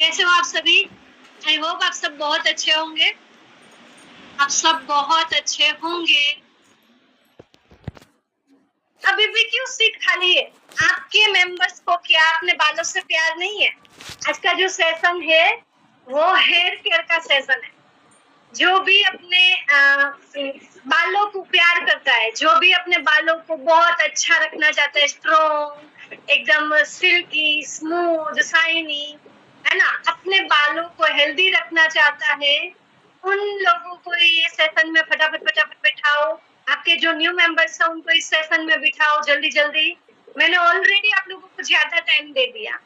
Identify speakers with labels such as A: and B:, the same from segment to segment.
A: कैसे हो आप सभी? आई होप आप सब बहुत अच्छे होंगे। आप सब बहुत अच्छे होंगे। अभी भी क्यों सीट खाली है? आपके मेंबर्स को क्या अपने बालों से प्यार नहीं है? आज का जो सेशन है वो हेयर केयर का सेशन है। जो भी अपने बालों को प्यार करता है, जो भी अपने बालों को बहुत अच्छा रखना चाहता है, स्ट्रॉन्ग, एकदम सिल्की, स्मूथ, शाइनी, है ना, अपने बालों को हेल्दी रखना चाहता है, उन लोगों को ये सेशन में फटाफट फटाफट बिठाओ। आपके जो न्यू मेंबर्स हैं उनको इस सेशन में बिठाओ जल्दी जल्दी। मैंने ऑलरेडी आप लोगों को ज्यादा टाइम दे दिया।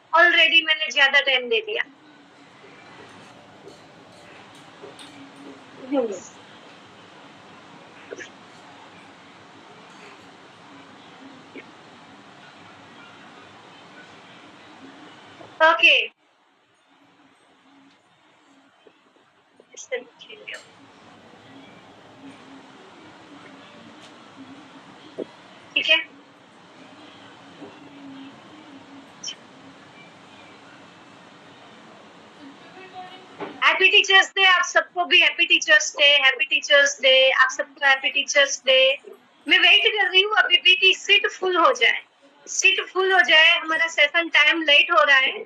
A: ओके, ठीक है। हैप्पी टीचर्स डे, आप सबको भी happy teachers day. Happy teachers day, आप सबको हैप्पी टीचर्स डे। मैं वेट कर रही हूँ अभी भी कि सीट फुल हो जाए, सीट फुल हो जाए। हमारा सेशन टाइम लेट हो रहा है,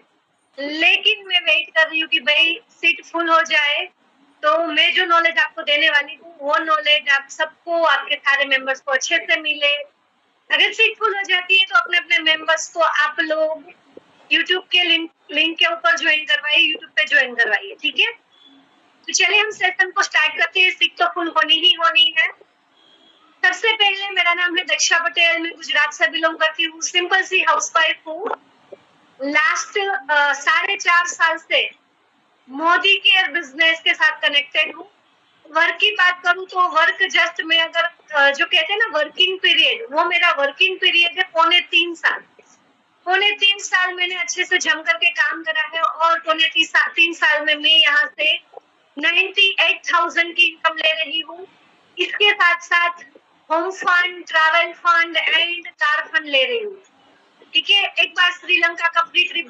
A: लेकिन मैं वेट कर रही हूँ कि भाई सीट फुल हो जाए तो मैं जो नॉलेज आपको देने वाली हूँ वो नॉलेज आप सबको, आपके सारे मेंबर्स को अच्छे से मिले। अगर सीट फुल हो जाती है तो अपने अपने मेंबर्स को आप लोग यूट्यूब के लिंक के ऊपर ज्वाइन करवाइए, यूट्यूब पे ज्वाइन करवाइए, ठीक है। तो चलिए हम सेशन को स्टार्ट करते हैं। सीट तो फुल होनी ही होनी है। सबसे पहले, मेरा नाम है दक्षा पटेल, मैं गुजरात से बिलोंग करती हूँ, सिंपल सी हाउसवाइफ हूँ। लास्ट 4.5 साल से मोदी केयर बिजनेस के साथ कनेक्टेड हूँ। वर्क की बात करूँ तो वर्क जस्ट में अगर जो कहते हैं ना वर्किंग पीरियड, वो मेरा वर्किंग पीरियड है 3.25 साल। 3.25 साल मैंने अच्छे से जम करके काम करा है और 3.25 साल में मैं यहाँ से 98,000 की इनकम ले रही हूँ। इसके साथ साथ home fund, travel fund and car fund ले रही हूँ, ठीक है। एक बार श्रीलंका का फ्री ट्रिप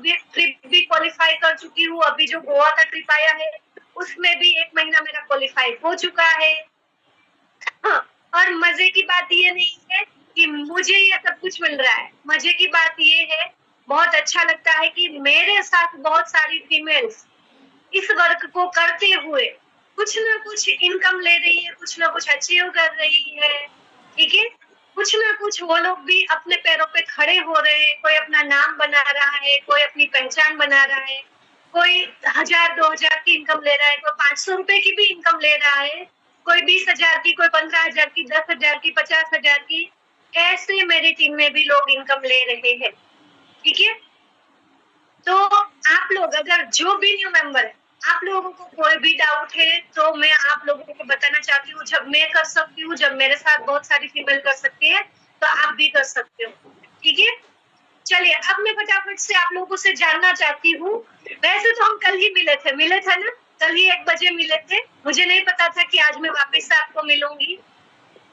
A: भी क्वालिफाई कर चुकी हूँ। अभी जो गोवा का ट्रिप आया है उसमें भी 1 महीना मेरा क्वालिफाई हो चुका है। हाँ, और मजे की बात ये नहीं है कि मुझे ये सब कुछ मिल रहा है। मजे की बात ये है, बहुत अच्छा लगता है कि मेरे साथ बहुत सारी फीमेल्स इस वर्क को करते हुए कुछ ना कुछ इनकम ले रही है, कुछ ना कुछ अचीव कर रही है, ठीक है। कुछ ना कुछ वो लोग भी अपने पैरों पे खड़े हो रहे हैं। कोई अपना नाम बना रहा है, कोई अपनी पहचान बना रहा है, कोई 1000 2000 की इनकम ले रहा है, कोई 500 रुपए की भी इनकम ले रहा है, कोई 20,000 की, कोई 15,000 की, 10,000 की, 50,000 की। ऐसे मेरी टीम में भी लोग इनकम ले रहे हैं, ठीक है। तो आप लोग अगर जो भी न्यू मेंबर है, आप लोगों को कोई भी डाउट है तो मैं आप लोगों को बताना चाहती हूँ, जब मैं कर सकती हूँ, जब मेरे साथ बहुत सारी फीमेल कर सकती है तो आप भी कर सकते हो, ठीक है। चलिए अब मैं फटाफट से आप लोगों से जानना चाहती हूँ। वैसे तो हम कल ही मिले थे ना, कल ही 1 बजे मिले थे। मुझे नहीं पता था कि आज मैं वापस से आपको मिलूंगी।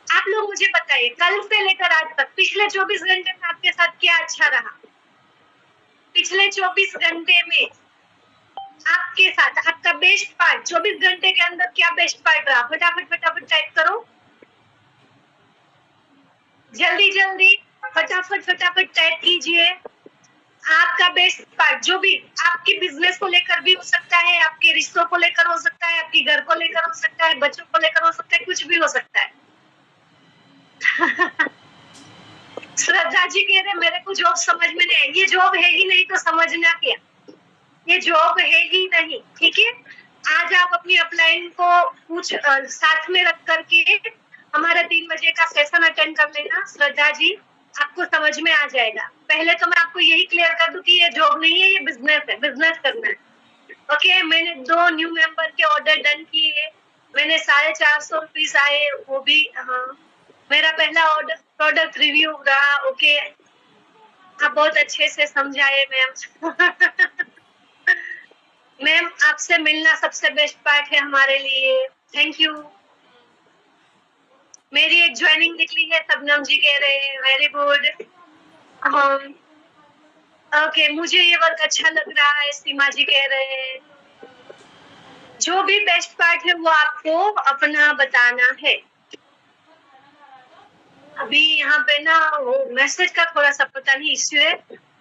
A: आप लोग मुझे बताइए, कल से लेकर आज तक पिछले 24 घंटे में आपके साथ क्या अच्छा रहा? पिछले 24 घंटे में आपके साथ आपका बेस्ट पार्ट, 24 घंटे के अंदर क्या बेस्ट पार्ट रहा? फटाफट फटाफट टाइप करो, जल्दी जल्दी फटाफट फटाफट टाइप कीजिए। आपका बेस्ट पार्ट, जो भी आपके बिजनेस को लेकर भी हो सकता है, आपके रिश्तों को लेकर हो सकता है, आपके घर को लेकर हो सकता है, बच्चों को लेकर हो सकता है, कुछ भी हो सकता है। श्रद्धा जी कह रहे मेरे को जॉब समझ में नहीं आई। ये जॉब है ही नहीं तो समझना क्या? ये जॉब है ही नहीं, ठीक है। आज आप अपनी अपलाइन को कुछ साथ में रख करके हमारा 3 बजे का सेशन अटेंड कर लेना। श्रद्धा जी, आपको समझ में आ जाएगा। पहले तो मैं आपको यही क्लियर कर दूं कि ये जॉब नहीं है, ये बिजनेस है, बिजनेस करना है, ओके। मैंने 2 न्यू मेंबर के ऑर्डर डन किए, मैंने 450 रुपीज आए, वो भी हाँ। मेरा पहला ऑर्डर प्रोडक्ट रिव्यू रहा, ओके। आप बहुत अच्छे से समझाए मैम। मैम आपसे मिलना सबसे बेस्ट पार्ट है हमारे लिए, थैंक यू। मेरी एक ज्वाइनिंग निकली है, सबनम जी कह रहे हैं वेरी गुड। ओके, मुझे ये वर्क अच्छा लग रहा है, सीमा जी कह रहे हैं। जो भी बेस्ट पार्ट है वो आपको अपना बताना है। अभी यहाँ पे ना वो मैसेज का थोड़ा सा पता नहीं इश्यू है,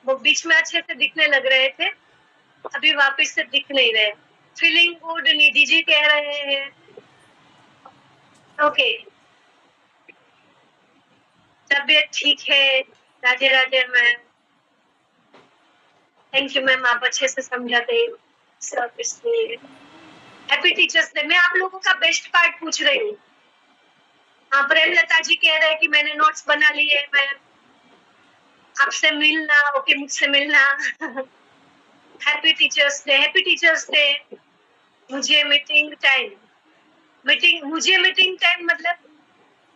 A: वो बीच में अच्छे से दिखने लग रहे थे, अभी वापस से दिख नहीं रहे। फीलिंग गुड निधि जी कह रहे हैं। ओके, तबीयत ठीक है। Radhe Radhe ma'am. Thank you ma'am, आप अच्छे से समझाते सब, इसलिए हैप्पी टीचर्स डे। मैं आप लोगों का बेस्ट पार्ट पूछ रही हूँ। हाँ, प्रेमलता जी कह रहे हैं कि मैंने नोट्स बना लिए मैम, आपसे मिलना, ओके मुझसे मिलना। Happy teachers day, happy teachers day. मुझे मीटिंग टाइम मतलब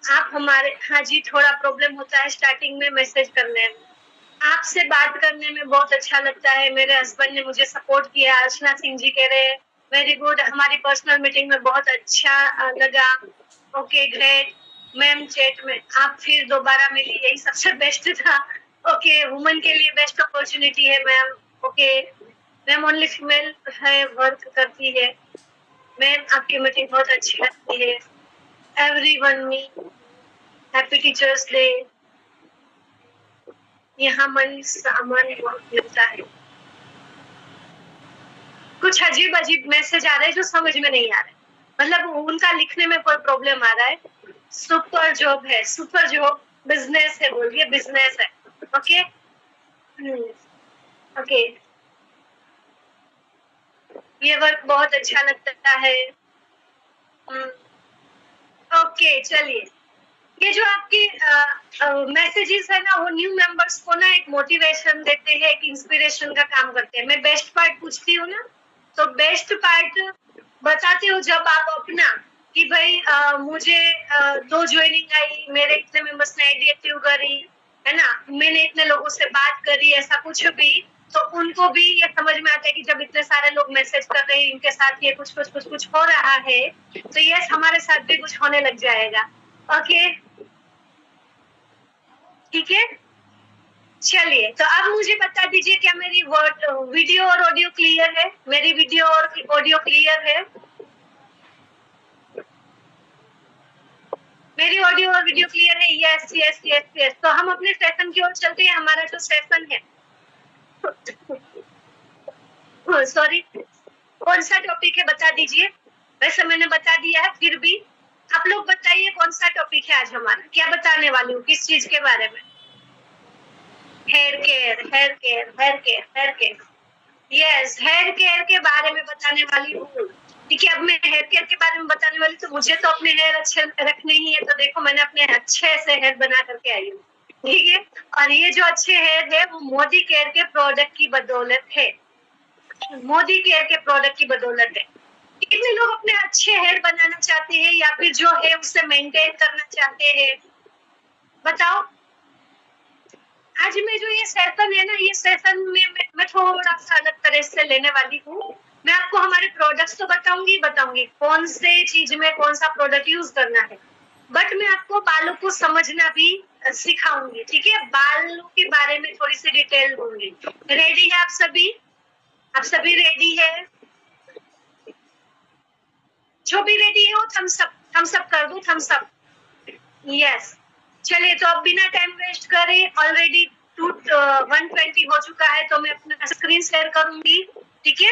A: आप हमारे, हाँ जी, थोड़ा प्रॉब्लम होता है स्टार्टिंग में मैसेज करने में। आपसे बात करने में बहुत अच्छा लगता है, मेरे हस्बैंड ने मुझे सपोर्ट किया। अर्चना सिंह जी कह रहे हैं वेरी गुड, हमारी पर्सनल मीटिंग में बहुत अच्छा लगा। ओके ग्रेट मैम, चैट में आप फिर दोबारा मिली, यही सबसे बेस्ट था। ओके, वुमन के लिए बेस्ट अपॉर्चुनिटी है ma'am. Okay ma'am, only female है वर्क करती है मैम, आपकी मीटिंग बहुत अच्छी लगती है। Everyone me happy teachers day. यहाँ मन सामान बहुत मिलता है। कुछ अजीब अजीब मैसेज आ रहे हैं जो समझ में नहीं आ रहे, मतलब उनका लिखने में कोई प्रॉब्लम आ रहा है। सुपर जॉब है, सुपर जॉब, बिजनेस है, बोलिए बिजनेस है। ओके ओके, ये वर्क बहुत अच्छा लगता है। ओके चलिए, ये जो आपके मैसेजेस है ना, वो न्यू मेंबर्स को ना एक मोटिवेशन देते हैं, एक इंस्पिरेशन का काम करते हैं। मैं बेस्ट पार्ट पूछती हूँ ना, तो बेस्ट पार्ट बताते हो जब आप अपना कि भाई मुझे 2 ज्वाइनिंग आई, मेरे इतने मेंबर्स ने आईडी एक्टिव करी, है ना, मैंने इतने लोगों से बात करी, ऐसा कुछ भी, तो उनको भी ये समझ में आता है कि जब इतने सारे लोग मैसेज कर रहे हैं, इनके साथ ये कुछ हो रहा है, तो यस हमारे साथ भी कुछ होने लग जाएगा। ओके ठीक है, चलिए तो अब मुझे बता दीजिए क्या मेरी वीडियो और ऑडियो क्लियर है? मेरी वीडियो और ऑडियो क्लियर है? मेरी ऑडियो और वीडियो क्लियर है? Yes yes yes yes. तो हम अपने सेशन की ओर चलते हैं। हमारा जो सेशन है, सॉरी, कौन सा टॉपिक है बता दीजिए। वैसे मैंने बता दिया है, फिर भी आप लोग बताइए कौन सा टॉपिक है आज हमारा, क्या बताने वाली हूँ, किस चीज के बारे में? Hair care, hair care, hair care, hair care, yes hair care के बारे में बताने वाली हूँ। ठीक है, अब मैं हेयर केयर के बारे में बताने वाली, तो मुझे तो अपने हेयर अच्छे रखने ही है, तो देखो मैंने अपने अच्छे से हेयर बना करके आई हूँ। ठीक है, और ये जो अच्छे हेयर है वो मोदी केयर के प्रोडक्ट की बदौलत है, मोदी केयर के प्रोडक्ट की बदौलत है। कितने लोग अपने अच्छे हेयर बनाना चाहते हैं या फिर जो है उसे मेंटेन करना चाहते हैं, बताओ। आज में जो ये सेशन है ना, ये सेशन में मैं थोड़ा सा अलग तरह से लेने वाली हूँ। मैं आपको हमारे प्रोडक्ट्स तो बताऊंगी कौन से चीज में कौन सा प्रोडक्ट यूज करना है, बट मैं आपको बालों को समझना भी सिखाऊंगी। ठीक है, बालों के बारे में थोड़ी सी डिटेल दूंगी। रेडी है आप सभी? आप सभी रेडी है? जो भी रेडी है वो थम्स अप कर दो, थम्स अप। यस, चलिए तो अब बिना टाइम वेस्ट करे, ऑलरेडी 120 हो चुका है, तो मैं अपना स्क्रीन शेयर करूंगी। ठीक है,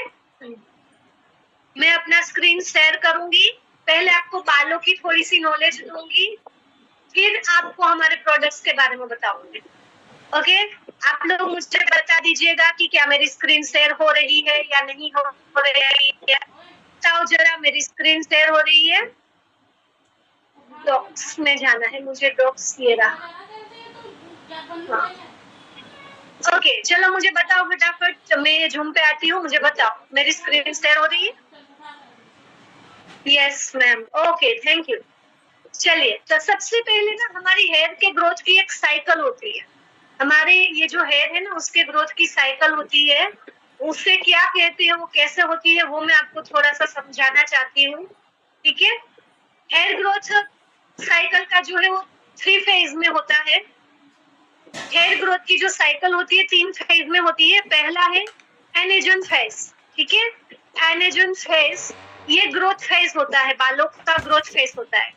A: मैं अपना स्क्रीन शेयर करूंगी। पहले आपको बालों की थोड़ी सी नॉलेज दूंगी, फिर आपको हमारे प्रोडक्ट्स के बारे में बताऊंगी। ओके, आप लोग मुझे बता दीजिएगा कि क्या मेरी स्क्रीन शेयर हो रही है या नहीं हो रही है। बताओ जरा, मेरी स्क्रीन शेयर हो रही है? डॉक्स में जाना है मुझे, डॉक्स ये रहा। हाँ। ओके चलो मुझे बताओ फटाफट, मैं जूम पे आती हूँ, मुझे बताओ मेरी स्क्रीन शेयर हो रही है? Yes ma'am, okay thank you. चलिए तो सबसे पहले ना, हमारी हेयर के ग्रोथ की एक साइकिल होती है। हमारे ये जो हेयर है ना, उसके ग्रोथ की साइकिल होती है। उसे क्या कहते हैं, वो कैसे होती है, वो मैं आपको थोड़ा सा समझाना चाहती हूँ। ठीक है, हेयर ग्रोथ साइकिल का जो है वो 3 फेज में होता है। हेयर ग्रोथ की जो साइकिल होती है 3 फेज में होती है। पहला है एनेजन फेज, ठीक है। एनेजन फेज ये ग्रोथ फेज होता है, बालों का ग्रोथ फेज होता है।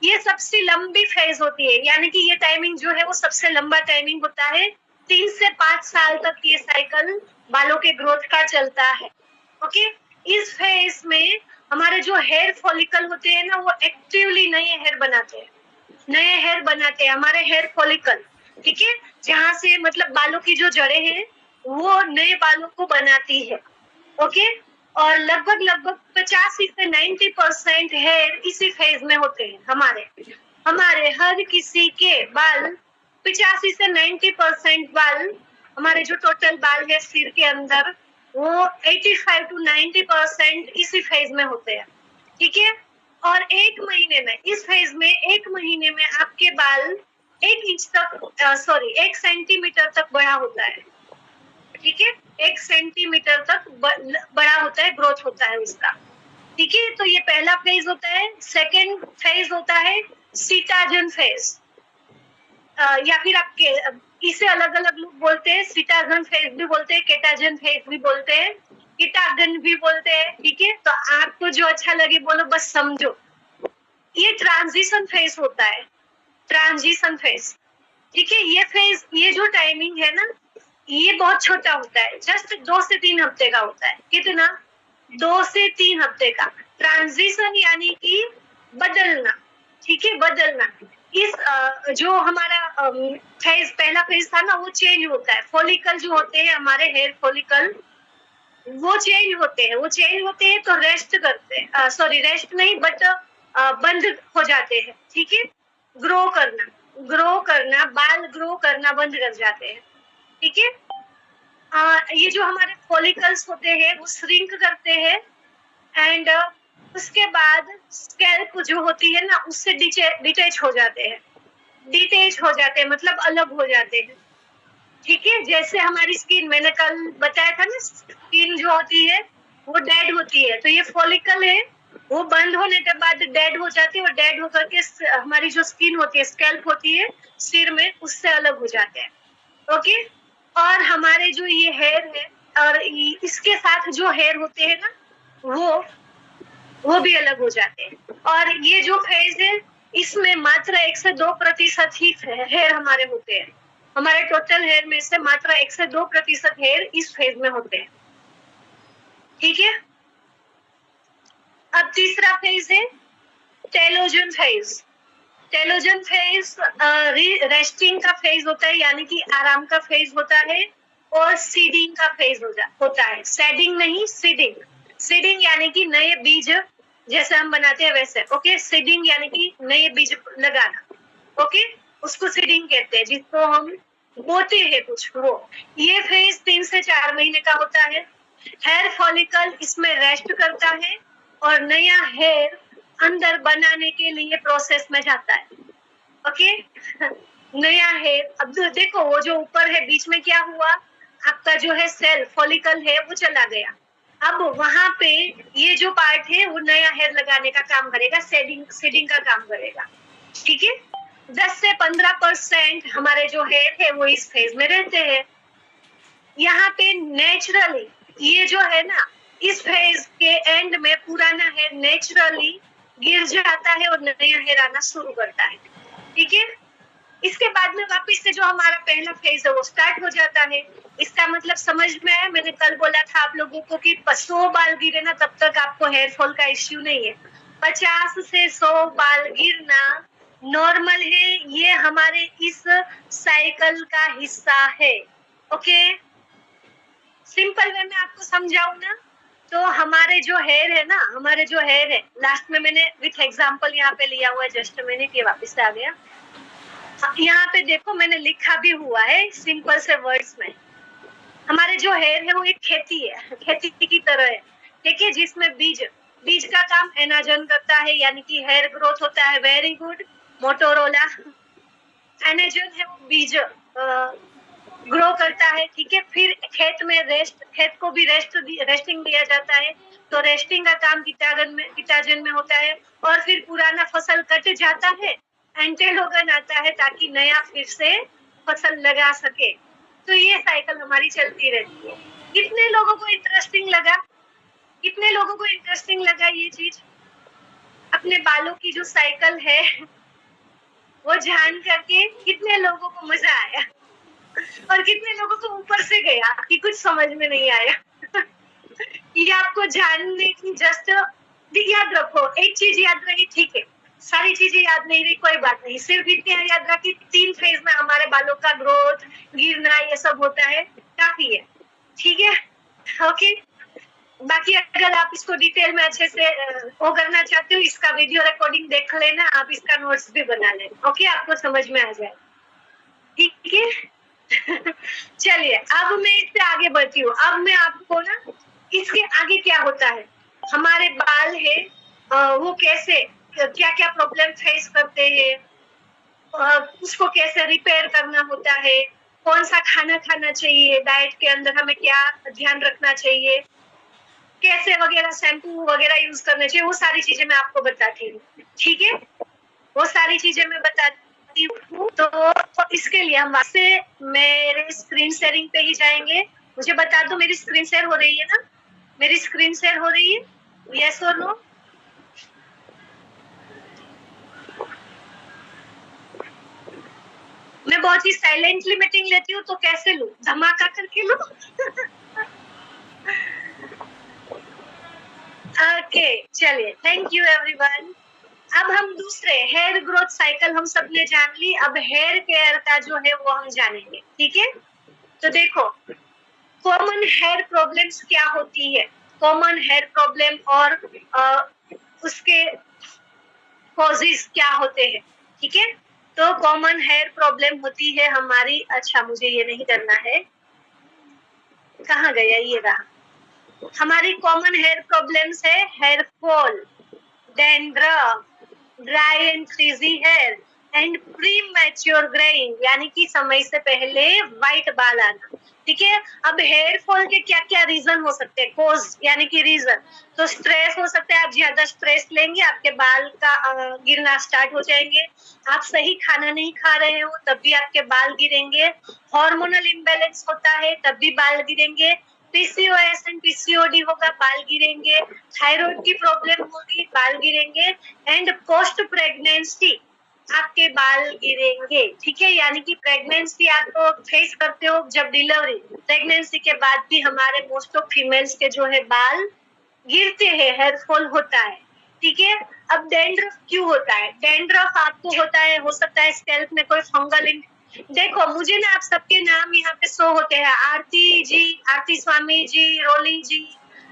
A: ये सबसे लंबी फेज होती है, यानी कि ये टाइमिंग जो है वो सबसे लंबा टाइमिंग होता है। 3 से 5 साल तक ये साइकिल बालों के ग्रोथ का चलता है। ओके, इस फेज में हमारे जो हेयर फॉलिकल होते हैं ना, वो एक्टिवली नए हेयर बनाते हैं, नए हेयर बनाते हैं हमारे हेयर फॉलिकल, ठीक है। जहां से मतलब बालों की जो जड़ें हैं वो नए बालों को बनाती है। ओके, और लगभग लगभग 85 से 90% हेयर इसी फेज में होते हैं। हमारे हर किसी के बाल 85 से 90% बाल, हमारे जो टोटल बाल है सिर के अंदर, वो 85 टू 90% इसी फेज में होते हैं, ठीक है। और एक महीने में, इस फेज में एक महीने में आपके बाल 1 इंच तक, सॉरी 1 सेंटीमीटर तक बड़ा होता है, ठीक है। 1 सेंटीमीटर तक बड़ा होता है, ग्रोथ होता है उसका, ठीक है। तो ये पहला फेज होता है। सेकेंड फेज होता है सीटाजन फेज, या फिर आपके इसे अलग अलग लोग बोलते हैं। सीटाजन फेज भी बोलते हैं, केटाजन फेज भी बोलते हैं, कीटागन भी बोलते हैं, ठीक है। तो आपको जो अच्छा लगे बोलो, बस समझो। ये ट्रांजिशन फेज होता है, ट्रांजिशन फेज, ठीक है। ये फेज, ये जो टाइमिंग है ना, ये बहुत छोटा होता है, जस्ट 2 से 3 हफ्ते का होता है। कितना? 2 से 3 हफ्ते का। ट्रांजिशन यानी कि बदलना, ठीक है, बदलना। इस जो हमारा फेज, पहला फेज था ना, वो चेंज होता है। फॉलिकल जो होते हैं हमारे हेयर फॉलिकल, वो चेंज होते हैं, वो चेंज होते हैं तो रेस्ट करते हैं, सॉरी रेस्ट नहीं बट बंद हो जाते हैं, ठीक है। ग्रो करना, ग्रो करना, बाल ग्रो करना बंद कर जाते हैं, ठीक है। ये जो हमारे फॉलिकल्स होते हैं वो श्रिंक करते हैं, एंड उसके बाद स्कैल्प जो होती है ना, उससे डिटेच हो जाते हैं, डिटेच हो जाते हैं मतलब अलग हो जाते हैं, ठीक है। जैसे हमारी स्किन, मैंने कल बताया था ना, स्किन जो होती है वो डेड होती है, तो ये फॉलिकल है वो बंद होने के बाद डेड हो जाती है, और डेड होकर के हमारी जो स्किन होती है, स्कैल्प होती है सिर में, उससे अलग हो जाते हैं, ओके। और हमारे जो ये हेयर है और इसके साथ जो हेयर होते हैं ना, वो भी अलग हो जाते हैं। और ये जो फेज है, इसमें मात्र 1 से 2% ही हेयर हमारे होते हैं। हमारे टोटल हेयर में से मात्र 1 से 2% हेयर इस फेज में होते हैं, ठीक है। अब तीसरा फेज है telogen phase. Telogen phase resting का फेज होता है, यानी कि आराम का फेज होता है, और सीडिंग का फेज होता है। सेडिंग नहीं, सीडिंग। सीडिंग यानी कि नए बीज जैसे हम बनाते हैं वैसे, ओके। सीडिंग यानी कि नए बीज लगाना, ओके, उसको सीडिंग कहते हैं, जिसको हम बोते हैं कुछ, वो। ये फेज 3 से 4 महीने का होता है। हेयर फॉलिकल इसमें रेस्ट करता है, और नया हेयर अंदर बनाने के लिए प्रोसेस में जाता है, ओके। नया हेयर, अब देखो वो जो ऊपर है बीच में क्या हुआ, आपका जो है सेल फॉलिकल है वो चला गया। अब वहां पे ये जो पार्ट है वो नया हेयर लगाने का काम करेगा, सेडिंग का काम करेगा, ठीक है। 10 से 15% हमारे जो हेयर है वो इस फेज में रहते हैं। यहाँ पे नेचुरली ये जो है ना, इस फेज के एंड में पुराना हेयर नेचुरली गिर जाता है और नया हेयर आना शुरू करता है, ठीक है। इसके बाद में वापस से जो हमारा पहला फेज है वो स्टार्ट हो जाता है। इसका मतलब समझ में आया? मैंने कल बोला था आप लोगों को कि 100 बाल गिरे ना तब तक आपको हेयर फॉल का इश्यू नहीं है। 50 से 100 बाल गिरना नॉर्मल है, ये हमारे इस साइकिल का हिस्सा है, ओके। सिंपल वे में आपको समझाऊं ना, तो हमारे जो हेयर है ना, हमारे जो हेयर है, लास्ट में मैंने विथ एग्जांपल यहाँ पे लिया हुआ है, जस्ट मैंने ये वापस आ गया। यहाँ पे देखो मैंने लिखा भी हुआ है सिंपल से वर्ड्स में। हमारे जो हेयर है वो एक खेती है, खेती की तरह है, ठीक है, जिसमें बीज का काम एनाजन करता है, यानी कि हेयर ग्रोथ होता है। Very good Motorola. एनाजन है वो बीज ग्रो करता है, ठीक है। फिर खेत में खेत को भी रेस्टिंग दिया जाता है, तो रेस्टिंग का काम कीटाजन में होता है। और फिर पुराना फसल कट जाता है, एंटेलोगन आता है, ताकि नया फिर से फसल लगा सके। तो ये साइकिल हमारी चलती रहती है। कितने लोगों को इंटरेस्टिंग लगा? कितने लोगों को इंटरेस्टिंग लगा ये चीज? अपने बालों की जो साइकिल है वो जान करके कितने लोगों को मजा आया और कितने लोगों को ऊपर से गया कि कुछ समझ में नहीं आया? ये आपको जानने की जस्ट याद रखो, एक चीज याद रही, ठीक है, सारी चीजें याद नहीं रही, कोई बात नहीं, सिर्फ इतने याद रखी 3 फेज में हमारे बालों का ग्रोथ, गिरना, ये सब होता है, काफी है, ठीक है, ओके। बाकी अगर आप इसको डिटेल में अच्छे से वो करना चाहते हो, इसका वीडियो रिकॉर्डिंग देख लेना, आप इसका नोट्स भी बना लेना, ओके, आपको समझ में आ जाए, ठीक है। चलिए अब मैं इससे आगे बढ़ती हूँ। अब मैं आपको ना इसके आगे क्या होता है, हमारे बाल है वो कैसे, क्या क्या प्रॉब्लम फेस करते हैं, उसको कैसे रिपेयर करना होता है, कौन सा खाना खाना चाहिए, डाइट के अंदर हमें क्या ध्यान रखना चाहिए, कैसे वगैरह शैम्पू वगैरह यूज करना चाहिए, वो सारी चीजें मैं आपको बताती हूँ, ठीक है, वो सारी चीजें मैं बताती हूँ। तो इसके लिए हम से मेरे स्क्रीन शेयरिंग पे ही जाएंगे। मुझे बता दो मेरी स्क्रीन शेयर हो रही है ना? मेरी स्क्रीन शेयर हो रही है, यस और नो? मैं बहुत ही साइलेंटली मीटिंग लेती हूँ, तो कैसे लूं, धमाका करके लूं? ओके, चलिए, थैंक यू एवरीवन। अब हम दूसरे हेयर ग्रोथ साइकिल हम सबने जान ली, अब हेयर केयर का जो है वो हम जानेंगे, ठीक है। तो देखो, कॉमन हेयर प्रॉब्लम्स क्या होती है, कॉमन हेयर प्रॉब्लम और उसके कॉजेज क्या होते हैं, ठीक है। तो कॉमन हेयर प्रॉब्लम होती है हमारी, अच्छा मुझे ये नहीं करना है, कहाँ गया ये रहा, हमारी कॉमन हेयर प्रॉब्लम्स है hair fall, dandruff, dry and frizzy hair and premature greying, यानी कि समय से पहले व्हाइट बाल आना, ठीक है। अब हेयर फॉल के क्या क्या रीजन हो सकते हैं, कोज यानी कि रीजन, तो स्ट्रेस हो सकता है, आप ज्यादा स्ट्रेस लेंगे आपके बाल का गिरना स्टार्ट हो जाएंगे, आप सही खाना नहीं खा रहे हो तब भी आपके बाल गिरेंगे, हार्मोनल इम्बैलेंस होता है तब भी बाल गिरेंगे, पीसीओएस एंड पीसीओडी होगा, बाल गिरेंगे, थायराइड की प्रॉब्लम होगी, बाल गिरेंगे, एंड पोस्ट प्रेगनेंसी आपके बाल गिरेंगे, ठीक है। यानी कि प्रेगनेंसी आप फेस करते हो जब डिलीवरी, प्रेगनेंसी के बाद भी हमारे मोस्ट ऑफ फीमेल्स के जो है बाल गिरते हैं, हेयर फॉल होता है, ठीक है। अब डैंड्रफ क्यों होता है, डैंड्रफ आपको होता है, हो सकता है स्कैल्प में कोई फंगल, देखो मुझे ना आप सबके नाम यहाँ पे शो होते हैं, आरती जी, आरती स्वामी जी, रोली जी,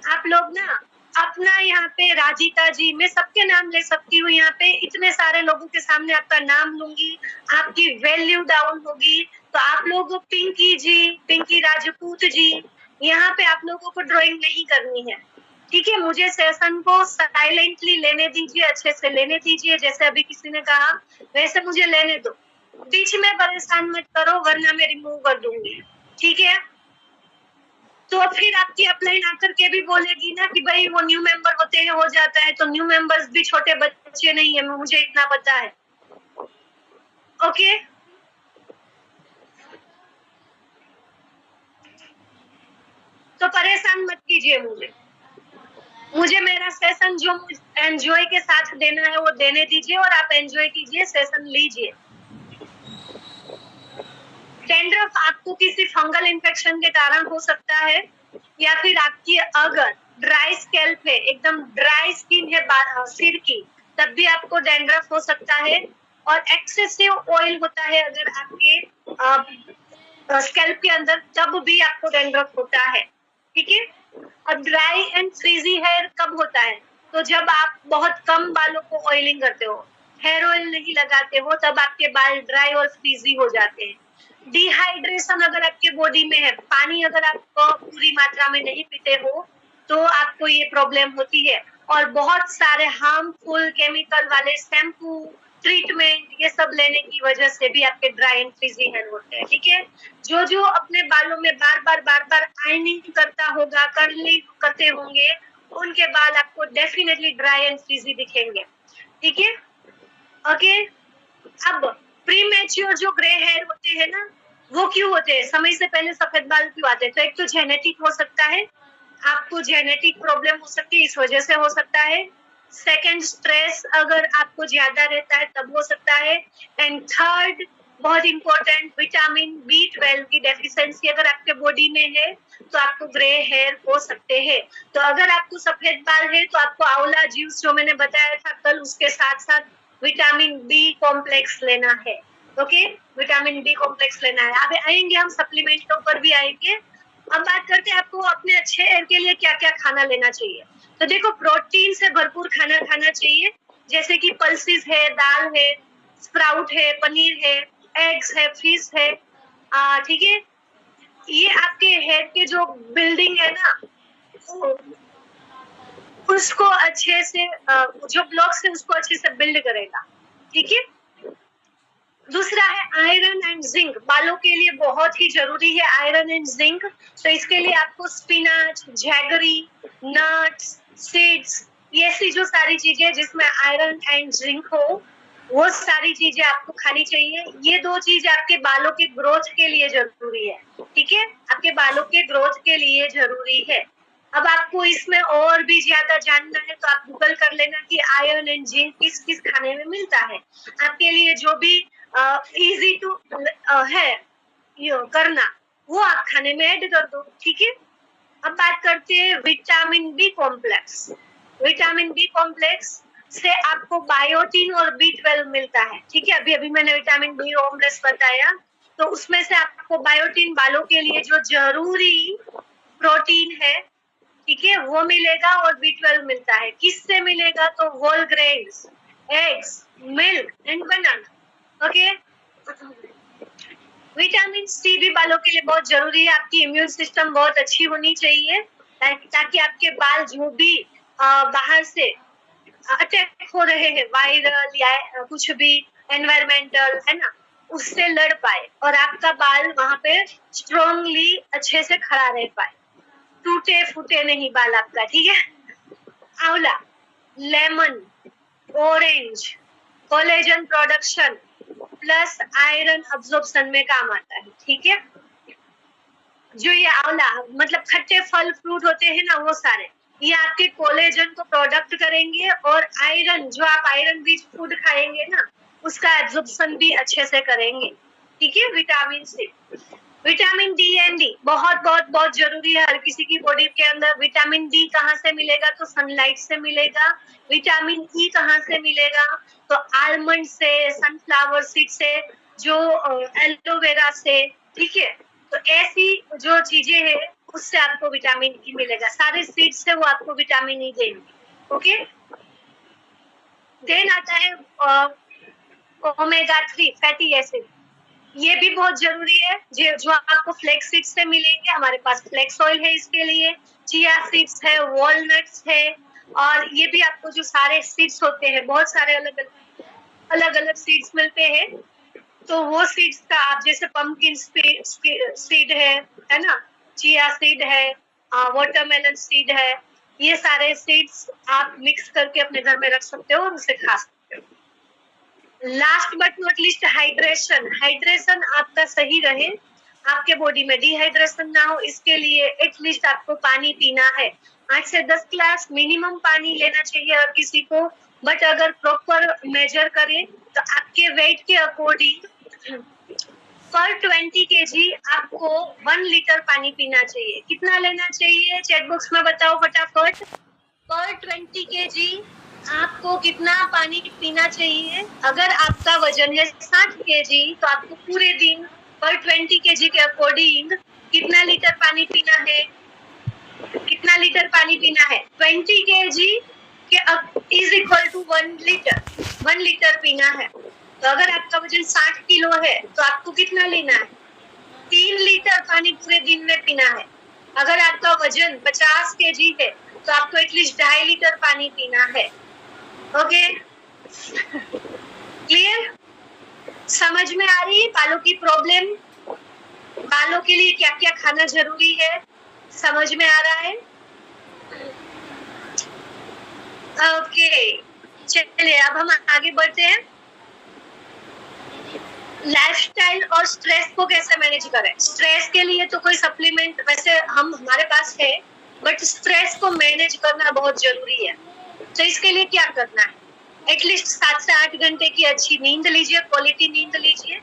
A: आप लोग ना अपना यहाँ पे, राजिका जी, मैं सबके नाम ले सकती हूँ, यहाँ पे इतने सारे लोगों के सामने आपका नाम लूंगी, आपकी वैल्यू डाउन होगी, तो आप लोग पिंकी जी, पिंकी राजपूत जी, यहाँ पे आप लोगों को ड्राइंग नहीं करनी है, ठीक है। मुझे सेशन को साइलेंटली लेने दीजिए, अच्छे से लेने दीजिए, जैसे अभी किसी ने कहा वैसे मुझे लेने दो, बीच में परेशान मत करो वरना मैं रिमूव कर दूंगी, ठीक है। तो फिर आपकी अपलाइन आकर के भी बोलेगी ना कि भाई वो न्यू मेंबर होते हैं हो जाता है, तो न्यू मेंबर्स भी छोटे बच्चे नहीं है, मुझे इतना पता है, ओके। तो परेशान मत कीजिए मुझे मेरा सेशन जो एंजॉय के साथ देना है वो देने दीजिए, और आप एंजॉय कीजिए, सेशन लीजिए। डैंड्रफ आपको किसी फंगल इन्फेक्शन के कारण हो सकता है, या फिर आपकी अगर ड्राई स्कैल्प है, एकदम ड्राई स्किन है सिर की, तब भी आपको डैंड्रफ हो सकता है, और एक्सेसिव ऑयल होता है अगर आपके स्कैल्प के अंदर, तब भी आपको डैंड्रफ होता है, ठीक है। और ड्राई एंड फ्रीजी हेयर कब होता है, तो जब आप बहुत कम बालों को ऑयलिंग करते हो, हेयर ऑयल नहीं लगाते हो, तब आपके बाल ड्राई और फ्रीजी हो जाते हैं। डिहाइड्रेशन अगर आपके बॉडी में है, पानी अगर आप पूरी मात्रा में नहीं पीते हो, तो आपको ये प्रॉब्लम होती है। और बहुत सारे हार्मफुल केमिकल वाले शैम्पू, ट्रीटमेंट, ये सब लेने की वजह से भी आपके ड्राई एंड फ्रीजी हेयर होते हैं, ठीक है। जो जो अपने बालों में बार बार आयनिंग करता होगा, कर्लिंग करते होंगे, उनके बाल आपको डेफिनेटली ड्राई एंड फ्रीजी दिखेंगे, ठीक है, ओके। अब प्री मैच्योर जो ग्रे हेयर होते हैं ना, वो क्यों होते हैं, समय से पहले सफेद बाल क्यों आते हैं? तो एक तो जेनेटिक हो सकता है, आपको जेनेटिक प्रॉब्लम हो सकती है, इस वजह से हो सकता है। सेकंड, स्ट्रेस अगर आपको ज्यादा रहता है तब हो सकता है। एंड थर्ड, बहुत इंपॉर्टेंट, विटामिन B12 की डेफिशिएंसी अगर आपके बॉडी में है तो आपको ग्रे हेयर हो सकते हैं। तो अगर आपको सफेद बाल है तो आपको आंवला जूस जो मैंने बताया था कल, उसके साथ साथ विटामिन B कॉम्प्लेक्स लेना है। ओके, विटामिन B कॉम्प्लेक्स लेना है। अब आएंगे हम सप्लीमेंटों पर भी आएंगे। अब बात करते हैं आपको अपने अच्छे हेयर के लिए क्या क्या खाना लेना चाहिए। तो देखो, प्रोटीन से भरपूर खाना खाना चाहिए, जैसे कि पल्सेस है, दाल है, स्प्राउट है, पनीर है, एग्स है, फिश है। ठीक है, ये आपके हेयर के जो बिल्डिंग है ना, उसको अच्छे से जो ब्लॉक्स है उसको अच्छे से बिल्ड करेगा। ठीक है, दूसरा है आयरन एंड जिंक, बालों के लिए बहुत ही जरूरी है आयरन एंड जिंक। तो इसके लिए आपको स्पिनाच, जैगरी, नट्स, सीड्स, ये ऐसी जो सारी चीजें जिसमें आयरन एंड जिंक हो, वो सारी चीजें आपको खानी चाहिए। ये दो चीज आपके बालों के ग्रोथ के लिए जरूरी है। ठीक है, आपके बालों के ग्रोथ के लिए जरूरी है। अब आपको इसमें और भी ज्यादा जानना है तो आप गूगल कर लेना कि आयरन एंड जिंक किस किस खाने में मिलता है। आपके लिए जो भी इजी टू है करना, वो आप खाने में ऐड कर दो। ठीक है, अब बात करते हैं vitamin B complex. Vitamin B complex से आपको बायोटीन और B12 मिलता है। ठीक है, अभी अभी मैंने विटामिन बी कॉम्प्लेक्स बताया, तो उसमें से आपको बायोटीन, बालों के लिए जो जरूरी प्रोटीन है, ठीक है, वो मिलेगा, और B12 मिलता है। किससे मिलेगा? तो whole grains, eggs, milk and banana. Okay, vitamin C भी बालों के लिए बहुत जरूरी है। आपकी इम्यून सिस्टम बहुत अच्छी होनी चाहिए ताकि आपके बाल जो भी बाहर से अटैक हो रहे हैं, वायरल या कुछ भी एनवायरमेंटल, है ना, उससे लड़ पाए और आपका बाल वहां पे स्ट्रॉन्गली अच्छे से खड़ा रह पाए, टूटे फूटे नहीं बाल आपका। ठीक है, आंवला, lemon, orange, collagen production plus iron absorption में काम आता है। ठीक है, जो ये आंवला मतलब खट्टे फल फ्रूट होते हैं ना, वो सारे ये आपके कोलेजन को प्रोडक्ट करेंगे, और आयरन, जो आप आयरन रिच फूड खाएंगे ना, उसका एब्जॉर्प्शन भी अच्छे से करेंगे। ठीक है, vitamin C, vitamin D and D बहुत बहुत बहुत जरूरी है हर किसी की बॉडी के अंदर। विटामिन डी कहाँ से मिलेगा? तो सनलाइट से मिलेगा। विटामिन ई कहाँ से मिलेगा? तो आलमंड से, सनफ्लावर सीड से, जो एलोवेरा से। ठीक है, तो ऐसी जो चीजें हैं उससे आपको विटामिन ई मिलेगा, सारे सीड से वो आपको विटामिन ई देंगे। ओके, देन आता है ओमेगा 3 फैटी एसिड, ये भी बहुत जरूरी है, जो आपको फ्लेक्स सीड्स से मिलेंगे। हमारे पास फ्लेक्स ऑयल है इसके लिए, चिया सीड्स है, वॉलनट्स है, और ये भी आपको जो सारे सीड्स होते हैं, बहुत सारे अलग अलग सीड्स मिलते हैं। तो वो सीड्स का आप जैसे पम्पकिन सीड है ना, चिया सीड है, वाटरमेलन सीड है, ये सारे सीड्स आप मिक्स करके अपने घर में रख सकते हो और उसे खा सकते हो। Last but not list, hydration. Hydration आपका सही रहे, आपके बॉडी में डिहाइड्रेशन ना हो, इसके लिए एटलीस्ट आपको पानी पीना है। 8 से 10 ग्लास मिनिमम पानी लेना चाहिए हर किसी को। बट अगर प्रॉपर मेजर करें तो आपके वेट के अकॉर्डिंग पर 20 kg आपको 1 लीटर पानी पीना चाहिए। कितना लेना चाहिए? चैट बॉक्स में बताओ फटाफट। पर 20 kg आपको कितना पानी पीना चाहिए? अगर आपका वजन है 60 kg तो आपको पूरे दिन पर 20 kg के अकॉर्डिंग कितना लीटर पानी पीना है? कितना लीटर पानी पीना है? 20 kg के is equal to 1 litre, 1 litre पीना है। तो अगर आपका वजन 60 किलो है तो आपको कितना लेना है? 3 लीटर पानी पूरे दिन में पीना है। अगर आपका वजन 50 kg है तो आपको एटलीस्ट 2.5 लीटर पानी पीना है। Okay, clear? समझ में आ रही है बालों की प्रॉब्लम? बालों के लिए क्या क्या खाना जरूरी है, समझ में आ रहा है? ओके, चलिए अब हम आगे बढ़ते हैं। लाइफस्टाइल और स्ट्रेस को कैसे मैनेज करें। स्ट्रेस के लिए तो कोई सप्लीमेंट वैसे हमारे पास है, बट स्ट्रेस को मैनेज करना बहुत जरूरी है। तो इसके लिए क्या करना है, एटलीस्ट 7 से 8 घंटे की अच्छी नींद लीजिए, क्वालिटी नींद लीजिए,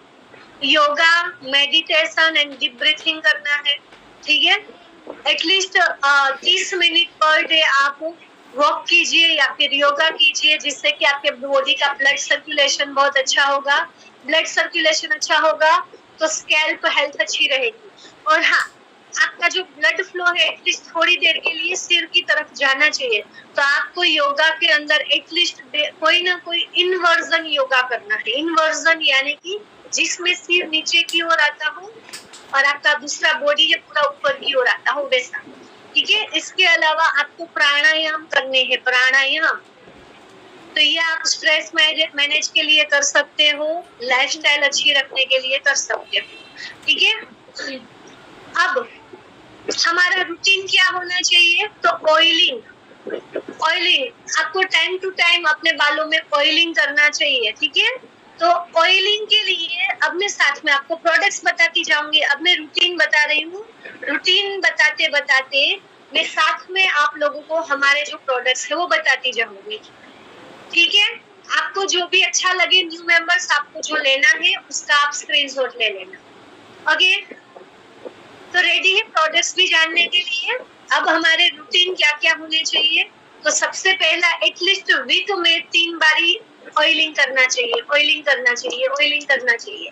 A: yoga, meditation and deep breathing करना है, ठीक है। एटलीस्ट 30 मिनट पर डे आप वॉक कीजिए या फिर योगा कीजिए, जिससे कि आपके बॉडी का ब्लड सर्कुलेशन बहुत अच्छा होगा। ब्लड सर्कुलेशन अच्छा होगा तो स्कैल्प हेल्थ अच्छी रहेगी। और हाँ, आपका जो ब्लड फ्लो है एटलीस्ट थोड़ी देर के लिए सिर की तरफ जाना चाहिए। तो आपको योगा के अंदर एटलीस्ट कोई ना कोई इनवर्जन योगा करना है। इनवर्जन यानी कि जिसमें सिर नीचे की ओर आता हो और आपका दूसरा बॉडी ये पूरा ऊपर की ओर आता हो, वैसा, ठीक है। इसके अलावा आपको प्राणायाम करने हैं, प्राणायाम। तो ये आप स्ट्रेस मैनेज के लिए कर सकते हो, लाइफस्टाइल अच्छी रखने के लिए कर सकते हो, ठीक है। अब हमारा रूटीन क्या होना चाहिए, तो ऑयलिंग आपको टाइम टू टाइम अपने बालों में ऑयलिंग करना चाहिए, ठीक है। तो ऑयलिंग के लिए अब मैं साथ में आपको प्रोडक्ट्स बताती जाऊंगी। अब मैं रूटीन बता रही हूँ, रूटीन बताते बताते मैं साथ में आप लोगों को हमारे जो प्रोडक्ट्स है वो बताती जाऊंगी, ठीक है। आपको जो भी अच्छा लगे, न्यू मेंबर्स आपको जो लेना है उसका आप स्क्रीनशॉट ले लेना, ओके। तो रेडी है प्रोडक्ट्स भी जानने के लिए। अब हमारे रूटीन क्या क्या होने चाहिए, तो सबसे पहला एटलीस्ट वीक में 3 बारी ऑयलिंग करना चाहिए, ऑयलिंग करना चाहिए, ऑयलिंग करना चाहिए।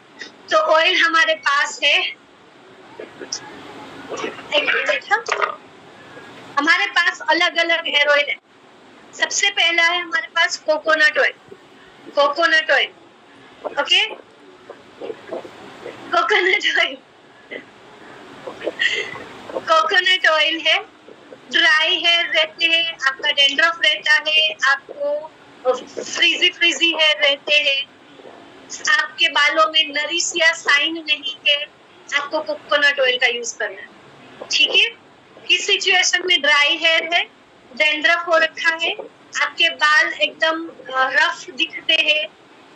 A: तो ऑयल हमारे पास है, एक मिनट, हमारे पास अलग अलग हेयर ऑयल है। सबसे पहला है हमारे पास coconut oil, coconut oil, okay. Coconut oil, coconut oil है। ड्राई हेयर रहते हैं, आपका डेंड्रफ रहता है, आपको फ्रीजी हेयर रहते हैं, आपके बालों में नरिश या साइन नहीं है, आपको कोकोनट ऑयल का यूज करना है, ठीक है। किस सिचुएशन में ड्राई हेयर है, डेंड्रफ हो रखा है, आपके बाल एकदम रफ दिखते हैं,